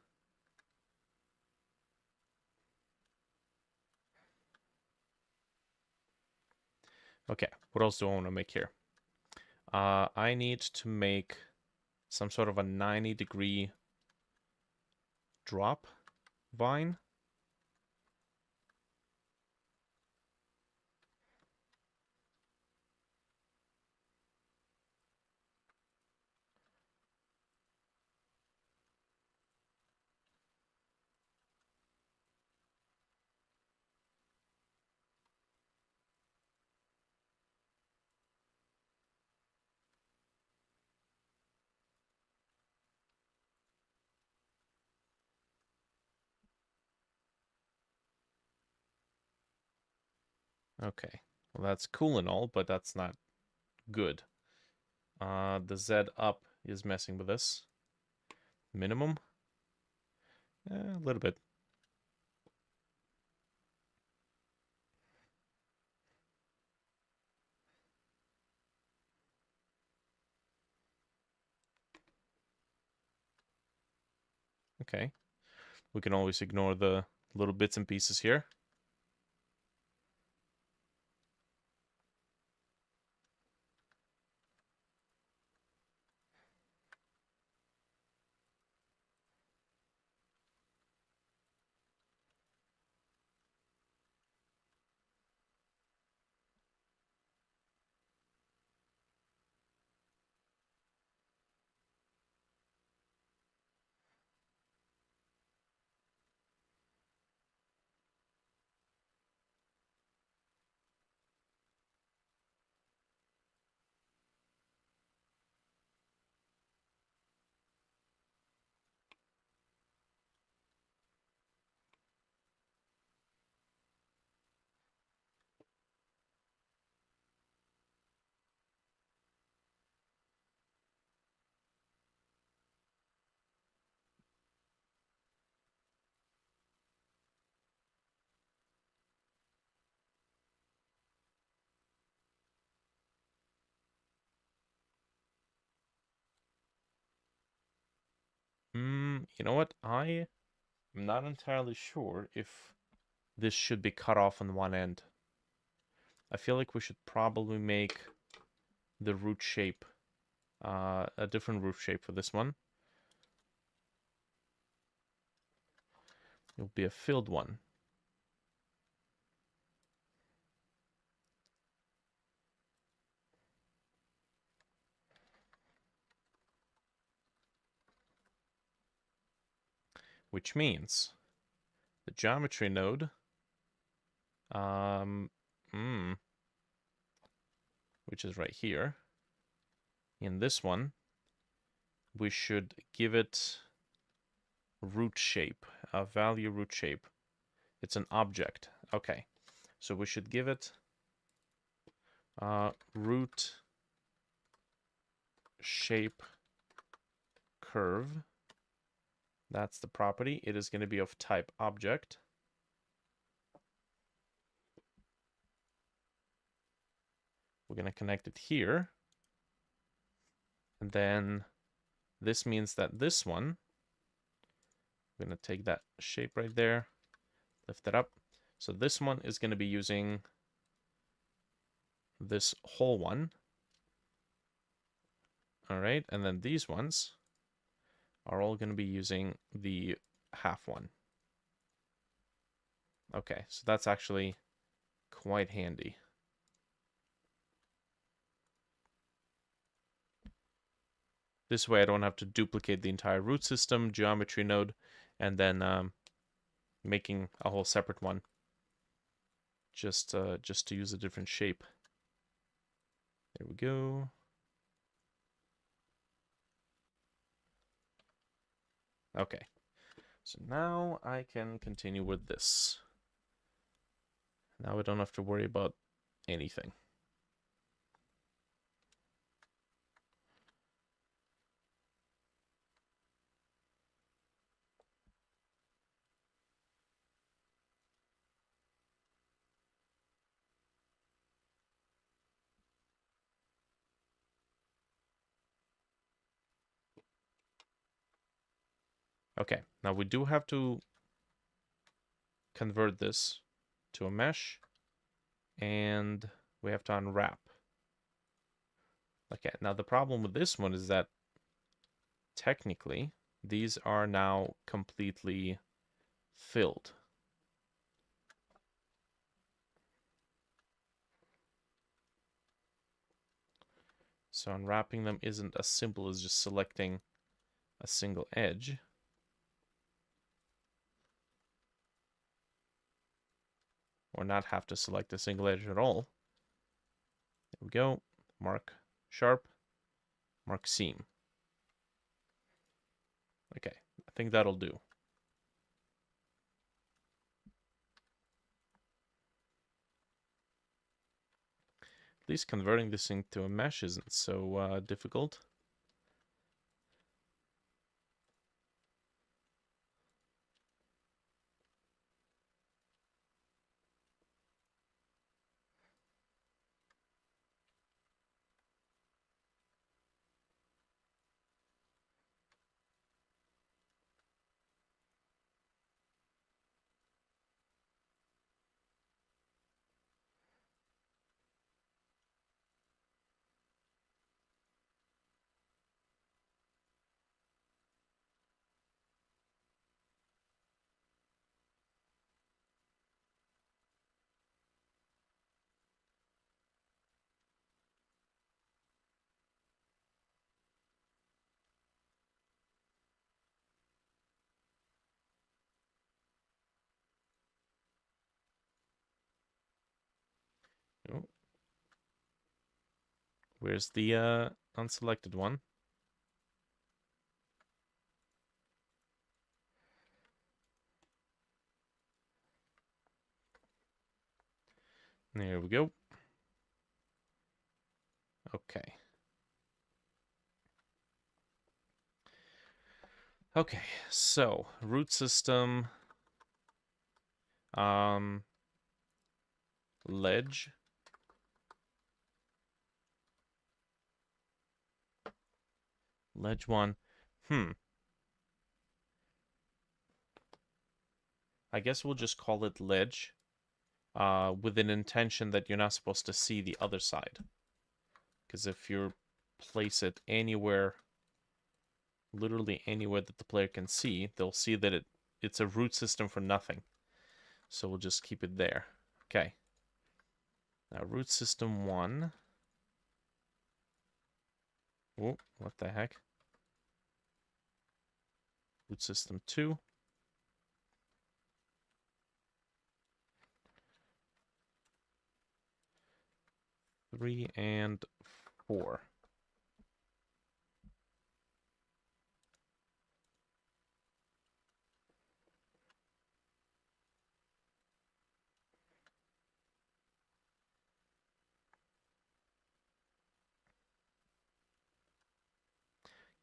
Okay, what else do I want to make here? I need to make some sort of a 90-degree drop vine. Okay, well that's cool and all, but that's not good. The Z up is messing with this. Minimum? A little bit. Okay. We can always ignore the little bits and pieces here. You know what? I am not entirely sure if this should be cut off on one end. I feel like we should probably make the root shape a different root shape for this one. It'll be a filled one. Which means the geometry node, um, which is right here. In this one, we should give it root shape, a value root shape. It's an object. Okay, so we should give it root shape curve. That's the property. It is going to be of type object. We're going to connect it here. And then this means that this one, we're going to take that shape right there, lift it up. So this one is going to be using this whole one. All right, and then these ones are all going to be using the half one. Okay, so that's actually quite handy. This way I don't have to duplicate the entire root system, geometry node, and then making a whole separate one just to use a different shape. There we go. Okay, so now I can continue with this. Now I don't have to worry about anything. Okay, now we do have to convert this to a mesh, and we have to unwrap. Okay, now the problem with this one is that technically these are now completely filled. So unwrapping them isn't as simple as just selecting a single edge. Or not have to select a single edge at all. There we go. Mark sharp, mark seam. Okay, I think that'll do. At least converting this into a mesh isn't so difficult. Oh, where's the unselected one? There we go. Okay. Okay, so root system, ledge. Ledge one. I guess we'll just call it ledge, with an intention that you're not supposed to see the other side. Because if you place it anywhere, literally anywhere that the player can see, they'll see that it's a root system for nothing. So we'll just keep it there. Okay. Now root system 1. Oh, what the heck? Root system 2. 3 and 4.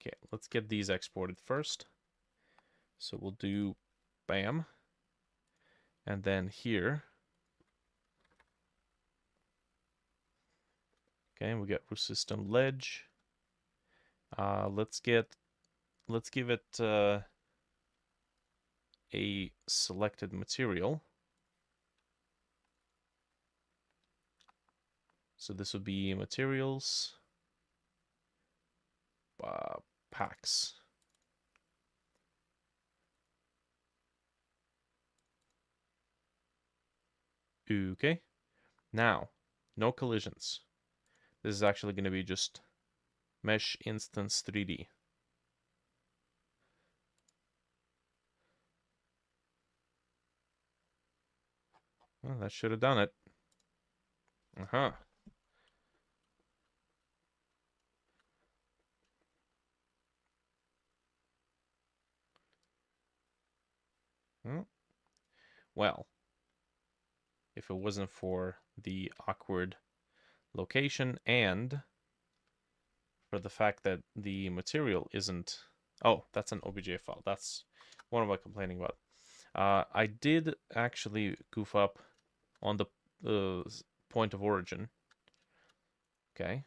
Okay, let's get these exported first. So we'll do bam. And then here. Okay, we got root system ledge. Let's give it a selected material. So this would be materials, packs. Okay. Now, no collisions. This is actually going to be just mesh instance 3D. Well, that should have done it. Uh-huh. Well, if it wasn't for the awkward location and for the fact that the material isn't... Oh, that's an OBJ file. That's what am I complaining about? I did actually goof up on the point of origin. Okay.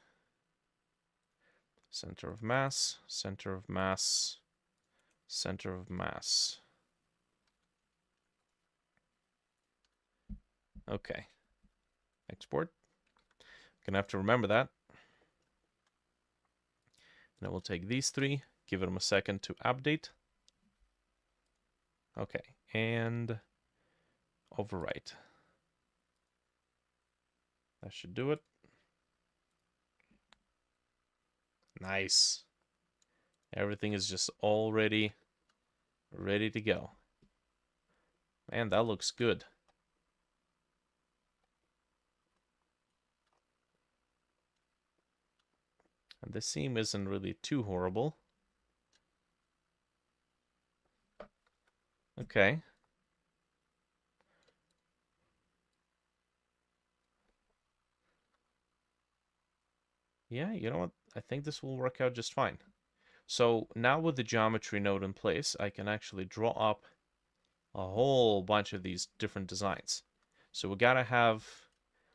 Center of mass, Center of mass. Okay. Export. Gonna have to remember that. Now we'll take these three, give them a second to update. Okay, and overwrite. That should do it. Nice. Everything is just already ready to go. Man, that looks good. And the seam isn't really too horrible. Okay. Yeah, you know what? I think this will work out just fine. So now with the geometry node in place, I can actually draw up a whole bunch of these different designs. So we gotta have,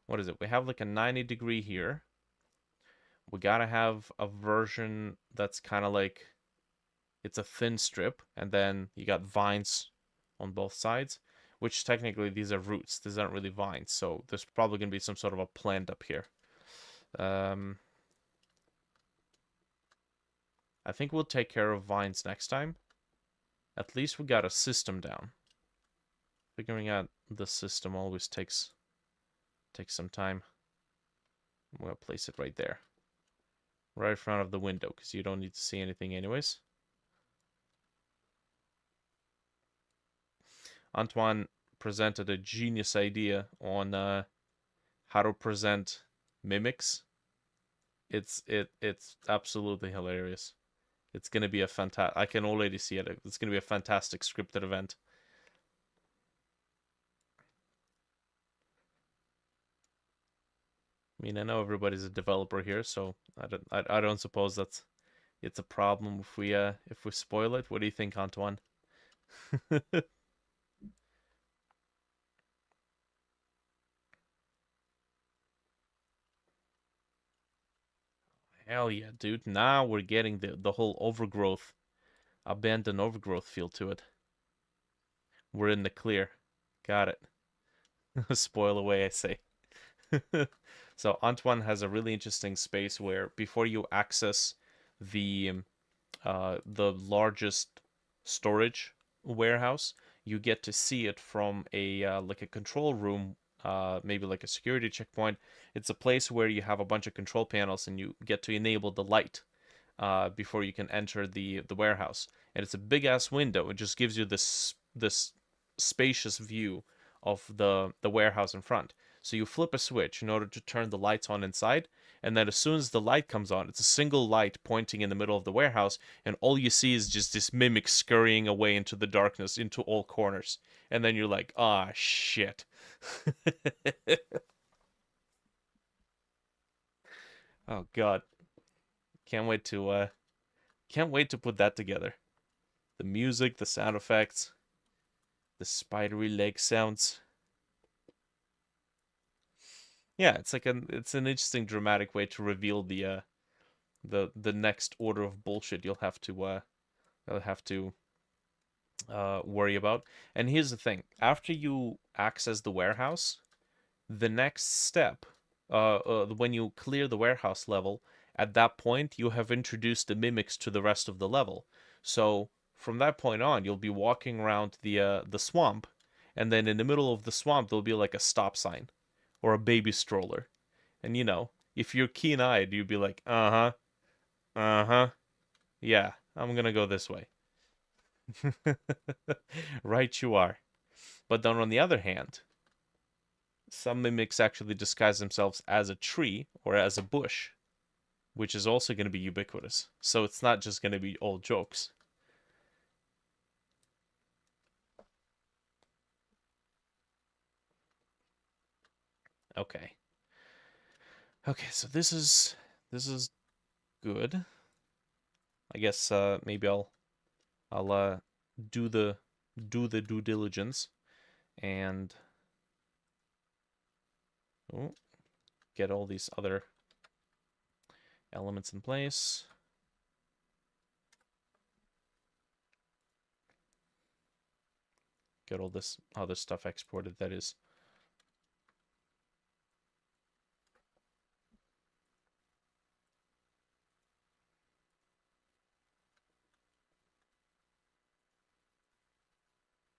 what is it? We have like a 90-degree here. We gotta have a version that's kind of like, it's a thin strip, and then you got vines on both sides, which technically these are roots. These aren't really vines, so there's probably gonna be some sort of a plant up here. I think we'll take care of vines next time. At least we got a system down. Figuring out the system always takes some time. I'm gonna place it right there. Right in front of the window, because you don't need to see anything anyways. Antoine presented a genius idea on how to present mimics. It's absolutely hilarious. It's gonna be a fantastic. I can already see it. It's gonna be a fantastic scripted event. I mean, I know everybody's a developer here, so I don't suppose it's a problem if we spoil it. What do you think, Antoine? Hell yeah, dude. Now we're getting the whole overgrowth, abandoned overgrowth feel to it. We're in the clear. Got it. Spoil away, I say. So Antoine has a really interesting space where before you access the largest storage warehouse, you get to see it from a like a control room, maybe like a security checkpoint. It's a place where you have a bunch of control panels and you get to enable the light before you can enter the warehouse. And it's a big ass window. It just gives you this spacious view of the warehouse in front. So you flip a switch in order to turn the lights on inside, and then as soon as the light comes on, it's a single light pointing in the middle of the warehouse, and all you see is just this mimic scurrying away into the darkness, into all corners. And then you're like, ah, shit. Oh god. Can't wait to put that together. The music, the sound effects, the spidery leg sounds. Yeah, it's an interesting dramatic way to reveal the next order of bullshit you'll have to worry about. And here's the thing: after you access the warehouse, the next step, when you clear the warehouse level, at that point you have introduced the mimics to the rest of the level. So from that point on, you'll be walking around the swamp, and then in the middle of the swamp there'll be like a stop sign or a baby stroller, and you know, if you're keen-eyed, you'd be like, uh-huh, uh-huh, yeah, I'm gonna go this way. Right you are. But then on the other hand, some mimics actually disguise themselves as a tree or as a bush, which is also going to be ubiquitous. So it's not just going to be all jokes. Okay. Okay, so this is good. I guess maybe I'll do the due diligence and oh, get all these other elements in place. get all this other stuff exported, that is.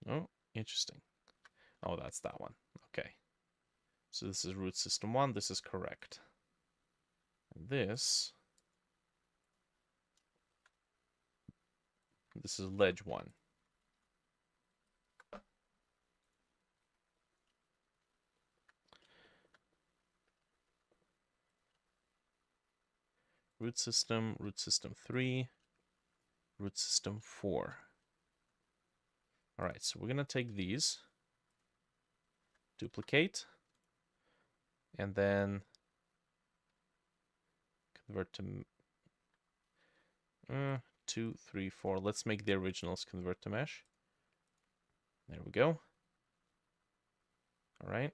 Oh, interesting. Oh, that's that one. Okay. So this is root system 1. This is correct. And this is ledge 1. Root system 3, root system 4. All right, so we're going to take these, duplicate, and then convert to 2, 3, 4. Let's make the originals convert to mesh. There we go. All right.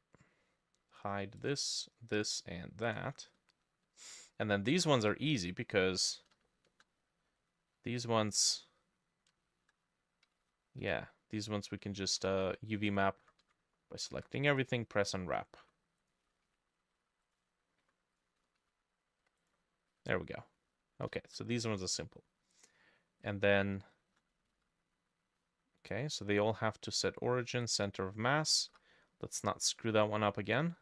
Hide this, this, and that. And then these ones are easy because these ones, yeah, these ones we can just UV map by selecting everything, press unwrap. There we go. Okay, so these ones are simple. And then, okay, so they all have to set origin, center of mass. Let's not screw that one up again.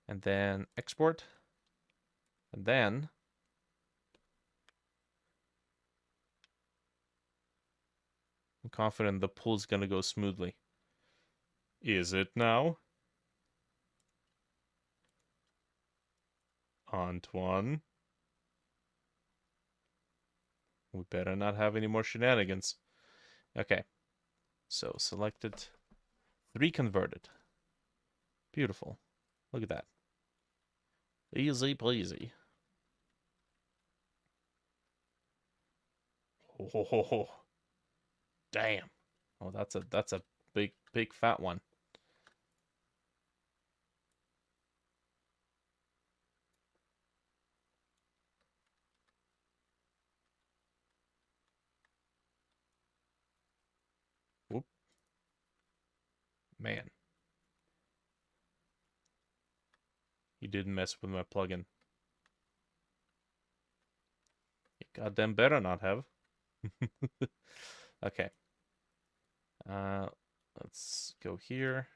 And then export. And then I'm confident the pull's gonna go smoothly. Is it now? Antoine? We better not have any more shenanigans. Okay. So selected. 3 converted. Beautiful. Look at that. Easy pleasy. Oh, damn. Oh, that's a big fat one. Whoop. Man. You didn't mess with my plugin. You goddamn better not have. Okay. Let's go here.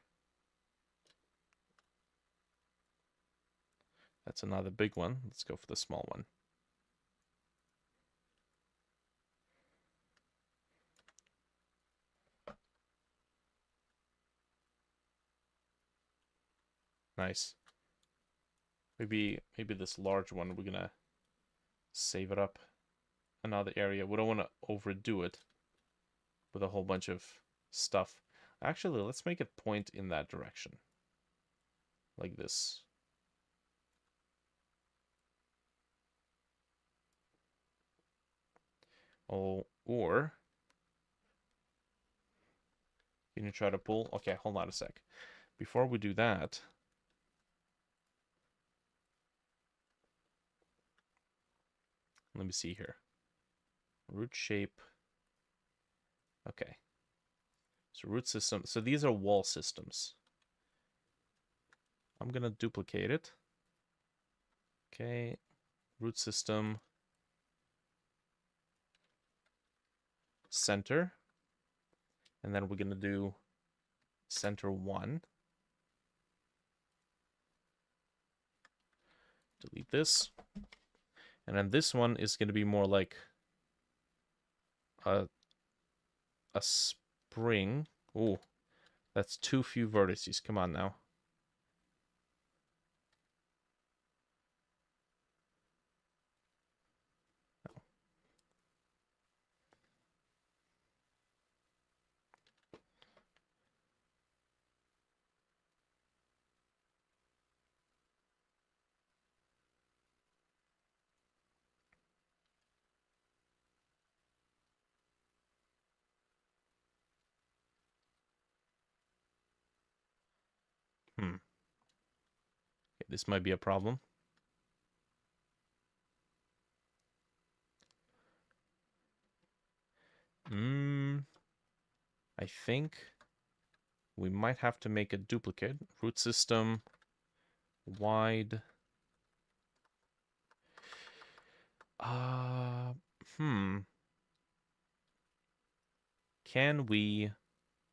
That's another big one. Let's go for the small one. Nice. Maybe this large one, we're gonna save it up another area. We don't want to overdo it with a whole bunch of stuff. Actually, let's make it point in that direction. Like this. Oh, or can you try to pull? Okay, hold on a sec. Before we do that, let me see here. Root shape. Okay. So root system. So these are wall systems. I'm gonna duplicate it. Okay. Root system. Center. And then we're gonna do center 1. Delete this. And then this one is going to be more like a spring. Ooh, that's too few vertices. Come on now. Okay, this might be a problem. I think we might have to make a duplicate. Root system wide. Can we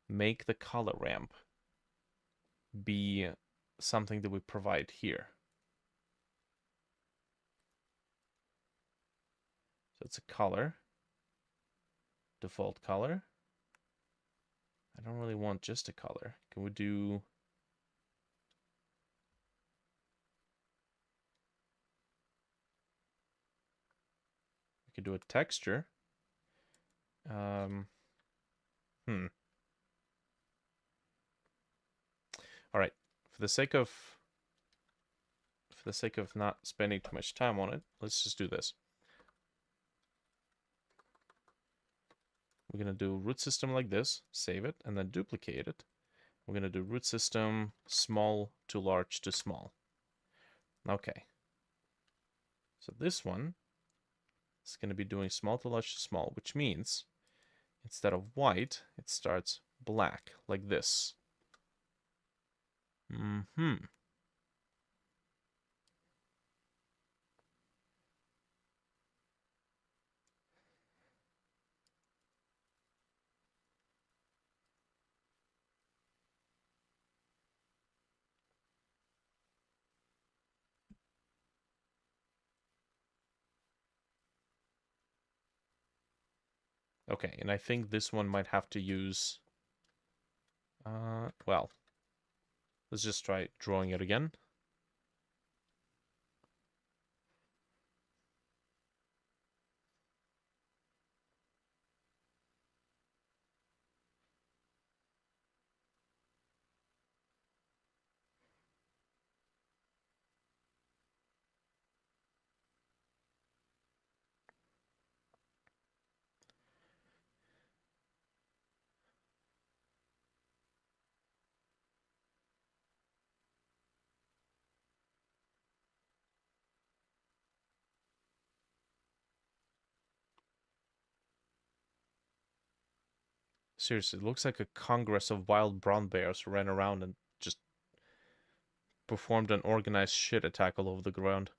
make the color ramp be something that we provide here? So it's a color, default color. I don't really want just a color. Can we do... We could do a texture. All right. For the sake of not spending too much time on it, let's just do this. We're going to do root system like this, save it, and then duplicate it. We're going to do root system small to large to small. Okay. So this one is going to be doing small to large to small, which means instead of white, it starts black, like this. Okay, and I think this one might have to use... well, let's just try drawing it again. Seriously, it looks like a congress of wild brown bears ran around and just performed an organized shit attack all over the ground.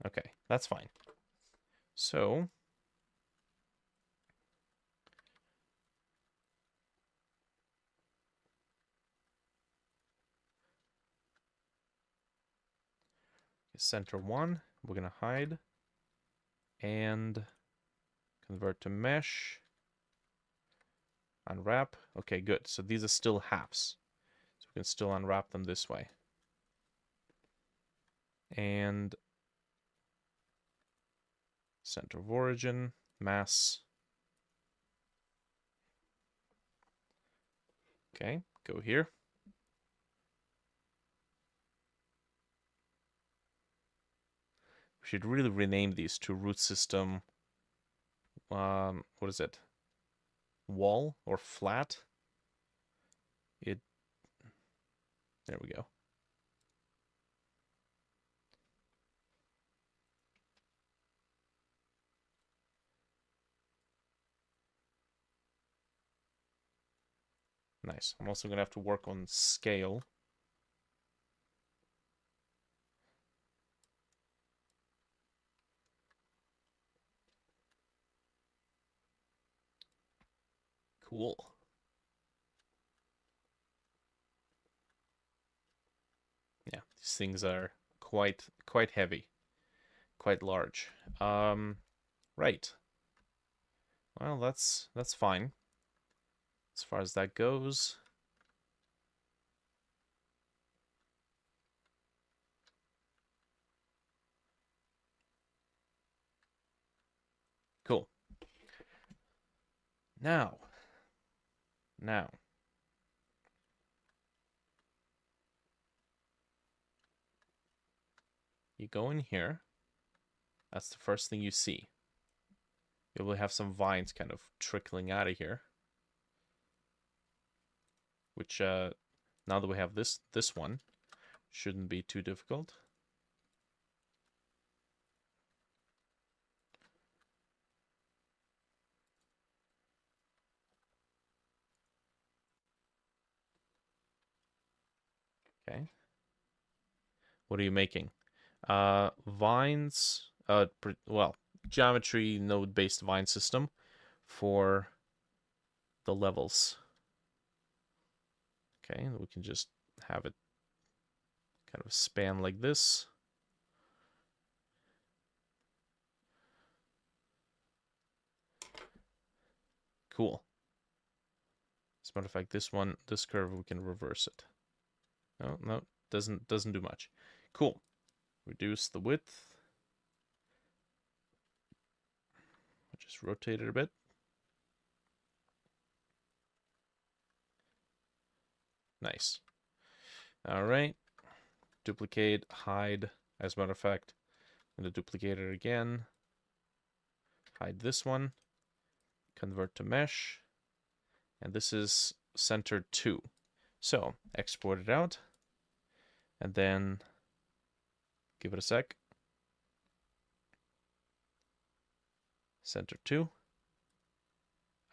Okay, that's fine. So... center one, we're going to hide and convert to mesh, unwrap. Okay, good. So these are still halves. So we can still unwrap them this way. And center of origin, mass. Okay, go here. We should really rename these to root system, what is it? Wall or flat? There we go. Nice. I'm also going to have to work on scale. Cool. Yeah, these things are quite heavy, quite large. Right. Well, that's fine as far as that goes. Cool. Now, you go in here. That's the first thing you see. You'll have some vines kind of trickling out of here. Which, now that we have this one, Shouldn't be too difficult. Okay. What are you making? Vines, well, geometry node-based vine system for the levels. Okay, and we can just have it kind of span like this. Cool. As a matter of fact, this curve, we can reverse it. No, doesn't do much. Cool. Reduce the width. Just rotate it a bit. Nice. All right. Duplicate, hide. As a matter of fact, I'm going to duplicate it again. Hide this one. Convert to mesh. And this is center 2. So, export it out. And then give it a sec. Center 2.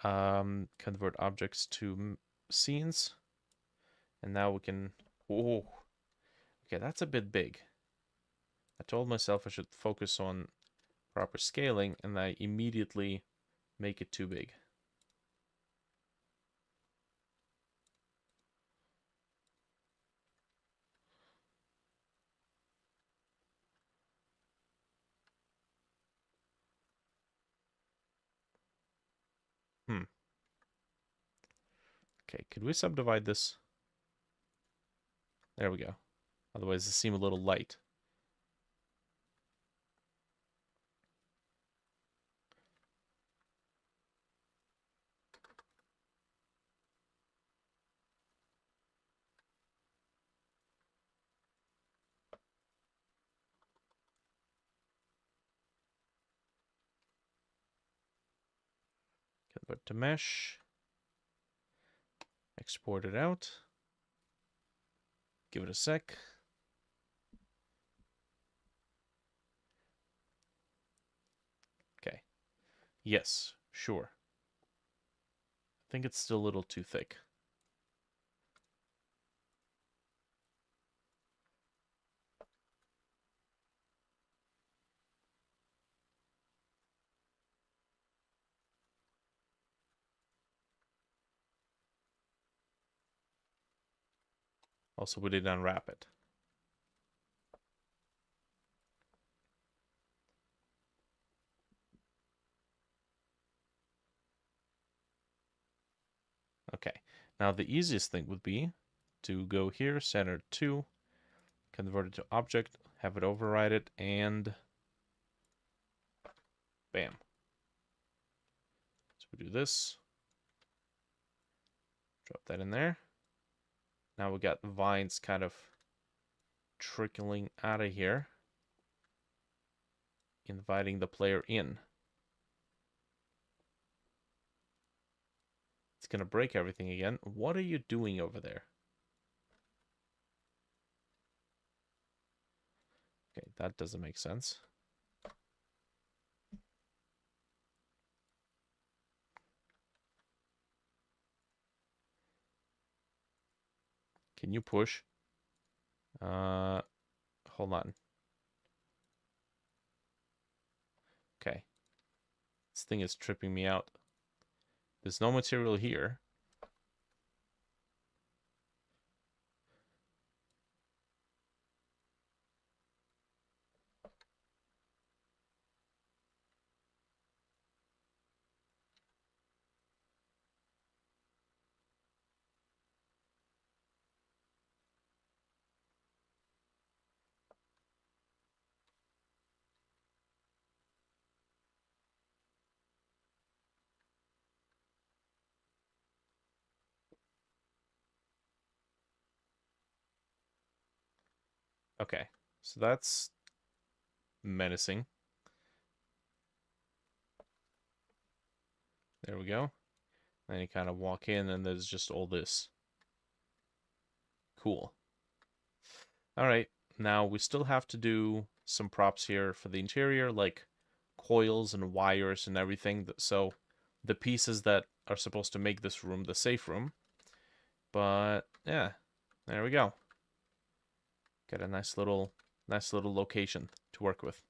Convert objects to scenes. And now we can... Oh, okay, that's a bit big. I told myself I should focus on proper scaling, and I immediately make it too big. Okay, could we subdivide this? There we go. Otherwise, it seems a little light. Convert to mesh. Export it out. Give it a sec. Okay. Yes, sure. I think it's still a little too thick. Also, we didn't unwrap it. Okay. Now, the easiest thing would be to go here, center 2, convert it to object, have it override it, and bam. So we do this. Drop that in there. Now we got vines kind of trickling out of here, inviting the player in. It's going to break everything again. What are you doing over there? Okay, that doesn't make sense. Can you push? Hold on. Okay. This thing is tripping me out. There's no material here. Okay, so that's menacing. There we go. Then you kind of walk in and there's just all this. Cool. All right, now we still have to do some props here for the interior, like coils and wires and everything. So the pieces that are supposed to make this room the safe room. But yeah, there we go. Got a nice little location to work with.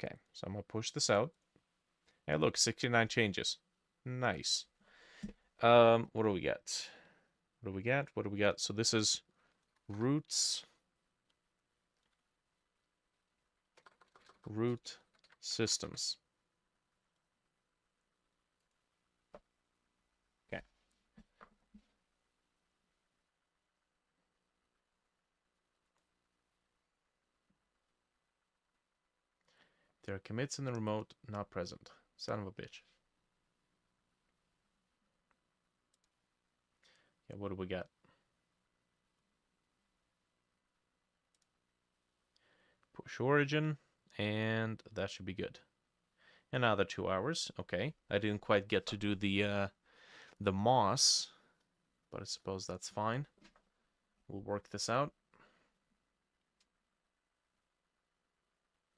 Okay, so I'm gonna push this out. Hey, look, 69 changes. Nice. What do we get? What do we get? What do we got? So this is roots, root systems. Okay. There are commits in the remote, not present. Son of a bitch. Okay, what do we got? Push origin, and that should be good. Another 2 hours. Okay, I didn't quite get to do the moss, but I suppose that's fine. We'll work this out.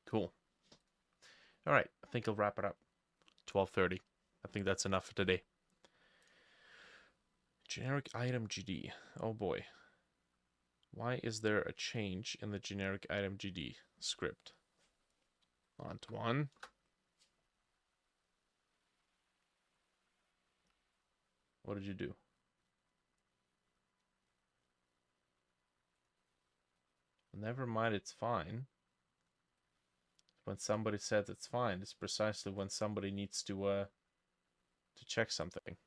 Cool. All right, I think I'll wrap it up. 12:30. I think that's enough for today. Generic item GD. Oh boy. Why is there a change in the generic item GD script? Antoine. What did you do? Never mind, it's fine. When somebody says it's fine, it's precisely when somebody needs to check something.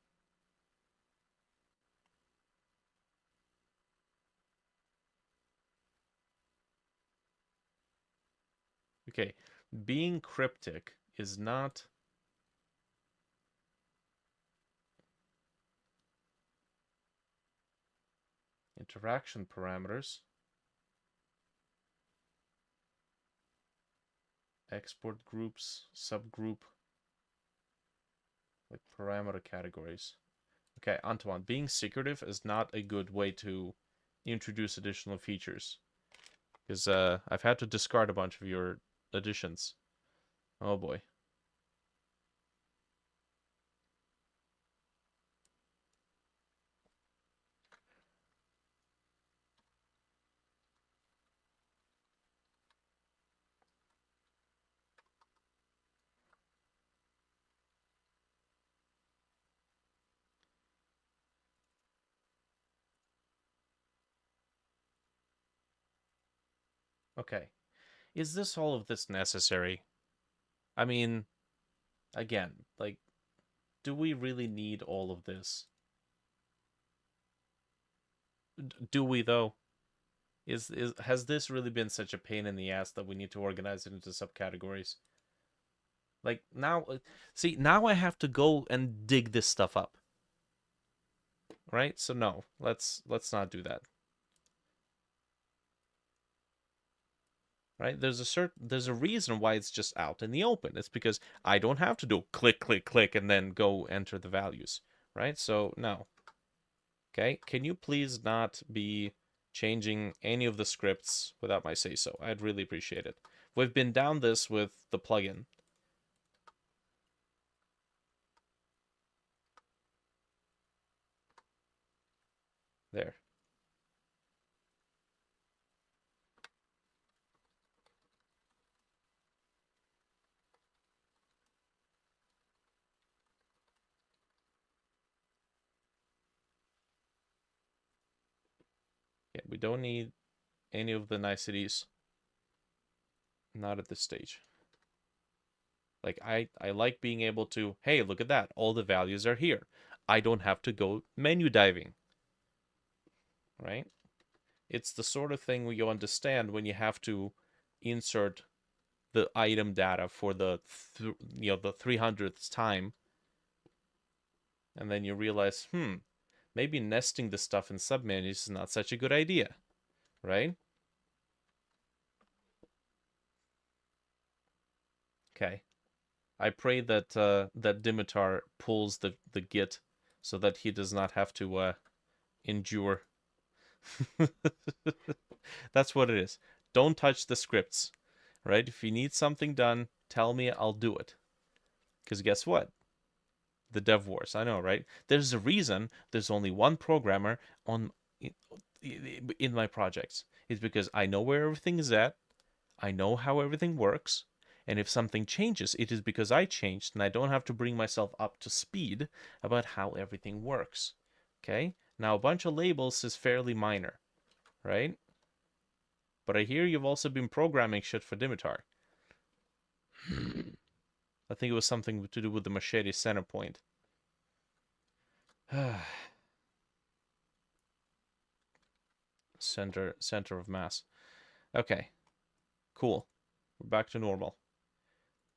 Okay, being cryptic is not interaction parameters. Export groups, subgroup, like parameter categories. Okay, Antoine, being secretive is not a good way to introduce additional features. Because I've had to discard a bunch of your additions. Oh boy. Okay. Is this all of this necessary? I mean, again, like, do we really need all of this? Do we though? Is has this really been such a pain in the ass that we need to organize it into subcategories? Like now, see, now I have to go and dig this stuff up, right? So no, let's not do that. Right? There's a reason why it's just out in the open. It's because I don't have to do click click click and then go enter the values, right? So no. Okay, can you please not be changing any of the scripts without my say so? I'd really appreciate it. We've been down this with the plugin. There. Yeah, we don't need any of the niceties. Not at this stage. Like I like being able to, hey, look at that. All the values are here. I don't have to go menu diving. Right? It's the sort of thing you understand when you have to insert the item data for the the 300th time, and then you realize, maybe nesting the stuff in submenus is not such a good idea, right? Okay. I pray that that Dimitar pulls the git so that he does not have to endure. That's what it is. Don't touch the scripts, right? If you need something done, tell me, I'll do it. Because guess what? The dev wars, I know, right? There's a reason there's only one programmer on in my projects. It's because I know where everything is at, I know how everything works, and if something changes, it is because I changed, and I don't have to bring myself up to speed about how everything works. Okay? Now, a bunch of labels is fairly minor, right? But I hear you've also been programming shit for Dimitar. I think it was something to do with the machete center point. center of mass. Okay, cool. We're back to normal.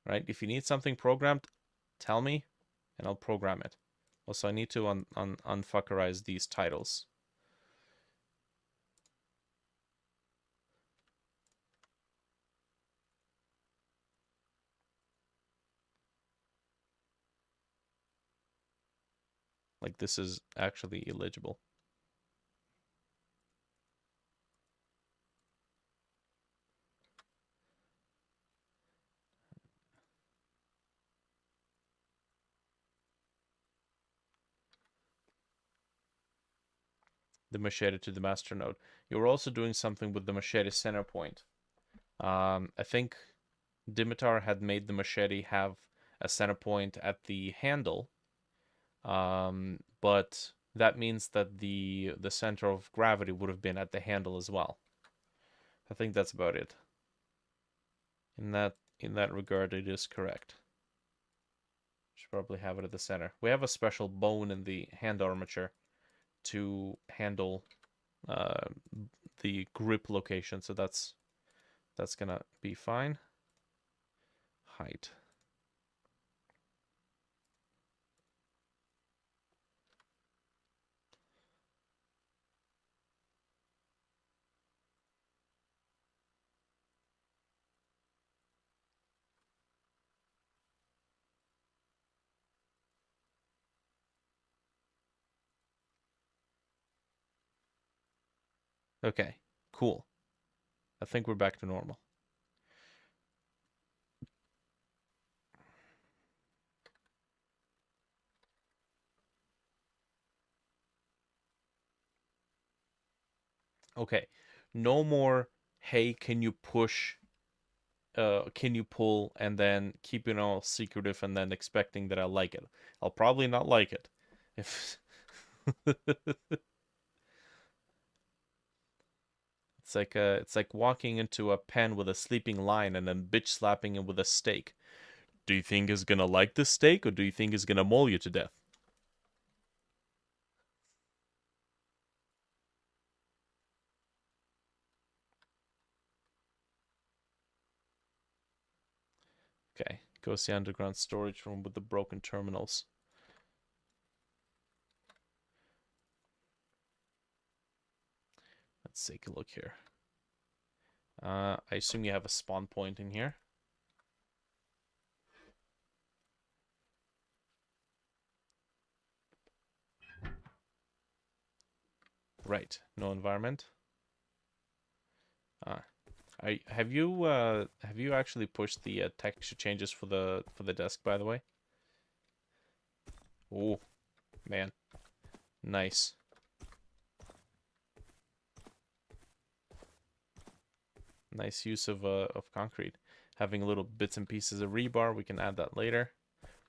Right? If you need something programmed, tell me, and I'll program it. Also, I need to unfuckerize these titles. Like, this is actually illegible. The machete to the master node. You're also doing something with the machete center point. I think Dimitar had made the machete have a center point at the handle, but that means that the center of gravity would have been at the handle as well. I think that's about it. In that regard, it is correct. Should probably have it at the center. We have a special bone in the hand armature to handle the grip location, so that's gonna be fine. Height. Okay, cool. I think we're back to normal. Okay, no more, hey, can you push, can you pull, and then keep it all secretive and then expecting that I'll like it. I'll probably not like it. If it's like walking into a pen with a sleeping lion and then bitch slapping him with a steak. Do you think he's gonna like the steak, or do you think he's gonna maul you to death? Okay, go see underground storage room with the broken terminals. Let's take a look here. I assume you have a spawn point in here. Right, no environment. Have you actually pushed the texture changes for the desk, by the way? Oh, man, nice. Nice use of concrete. Having little bits and pieces of rebar, we can add that later.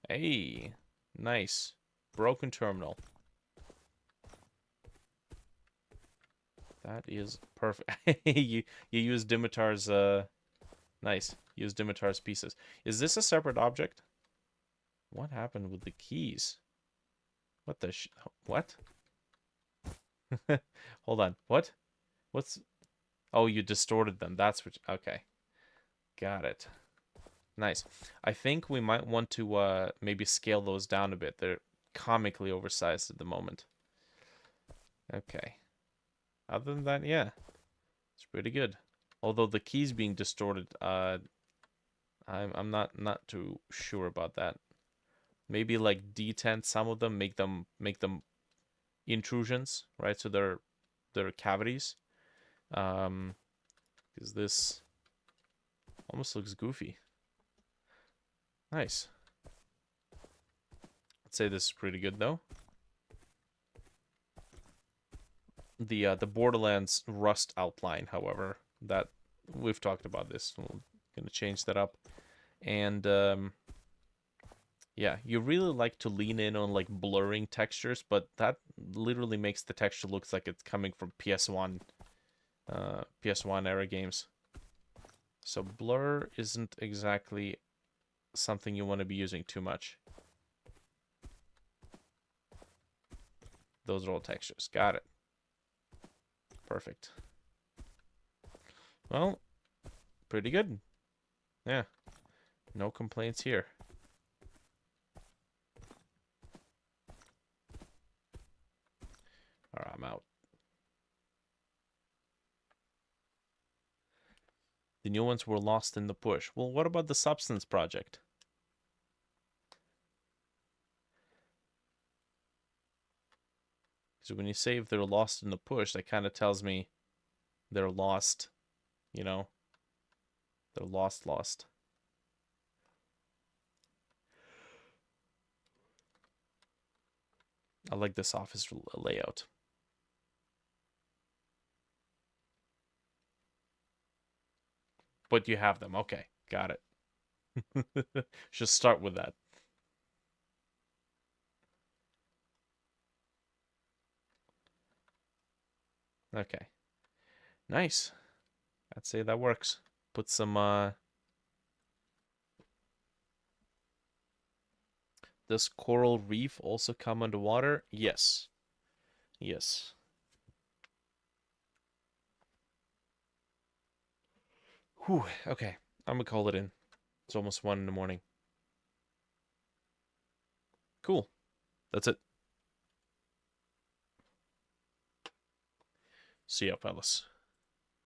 Hey, nice. Broken terminal. That is perfect. you use Dimitar's nice. Use Dimitar's pieces. Is this a separate object? What happened with the keys? What the what? Hold on. What? What's Oh, you distorted them. That's what okay. Got it. Nice. I think we might want to maybe scale those down a bit. They're comically oversized at the moment. Okay. Other than that, yeah. It's pretty good. Although the keys being distorted, I'm not too sure about that. Maybe like detent some of them, make them intrusions, right? So they're cavities. Because this almost looks goofy. Nice. I'd say this is pretty good though. The Borderlands rust outline, however, that we've talked about this. We're gonna change that up. And yeah, you really like to lean in on like blurring textures, but that literally makes the texture look like it's coming from PS1 era games. So blur isn't exactly something you want to be using too much. Those are all textures. Got it. Perfect. Well, pretty good. Yeah. No complaints here. Alright, I'm out. The new ones were lost in the push. Well, what about the Substance project? So when you say if they're lost in the push, that kind of tells me they're lost, you know? They're lost. I like this office layout. But you have them. Okay, got it. Just start with that. Okay. Nice. I'd say that works. Put some, Does coral reef also come underwater? Yes. Yes. Whew, okay. I'm gonna call it in. It's almost 1 in the morning. Cool. That's it. See ya, fellas.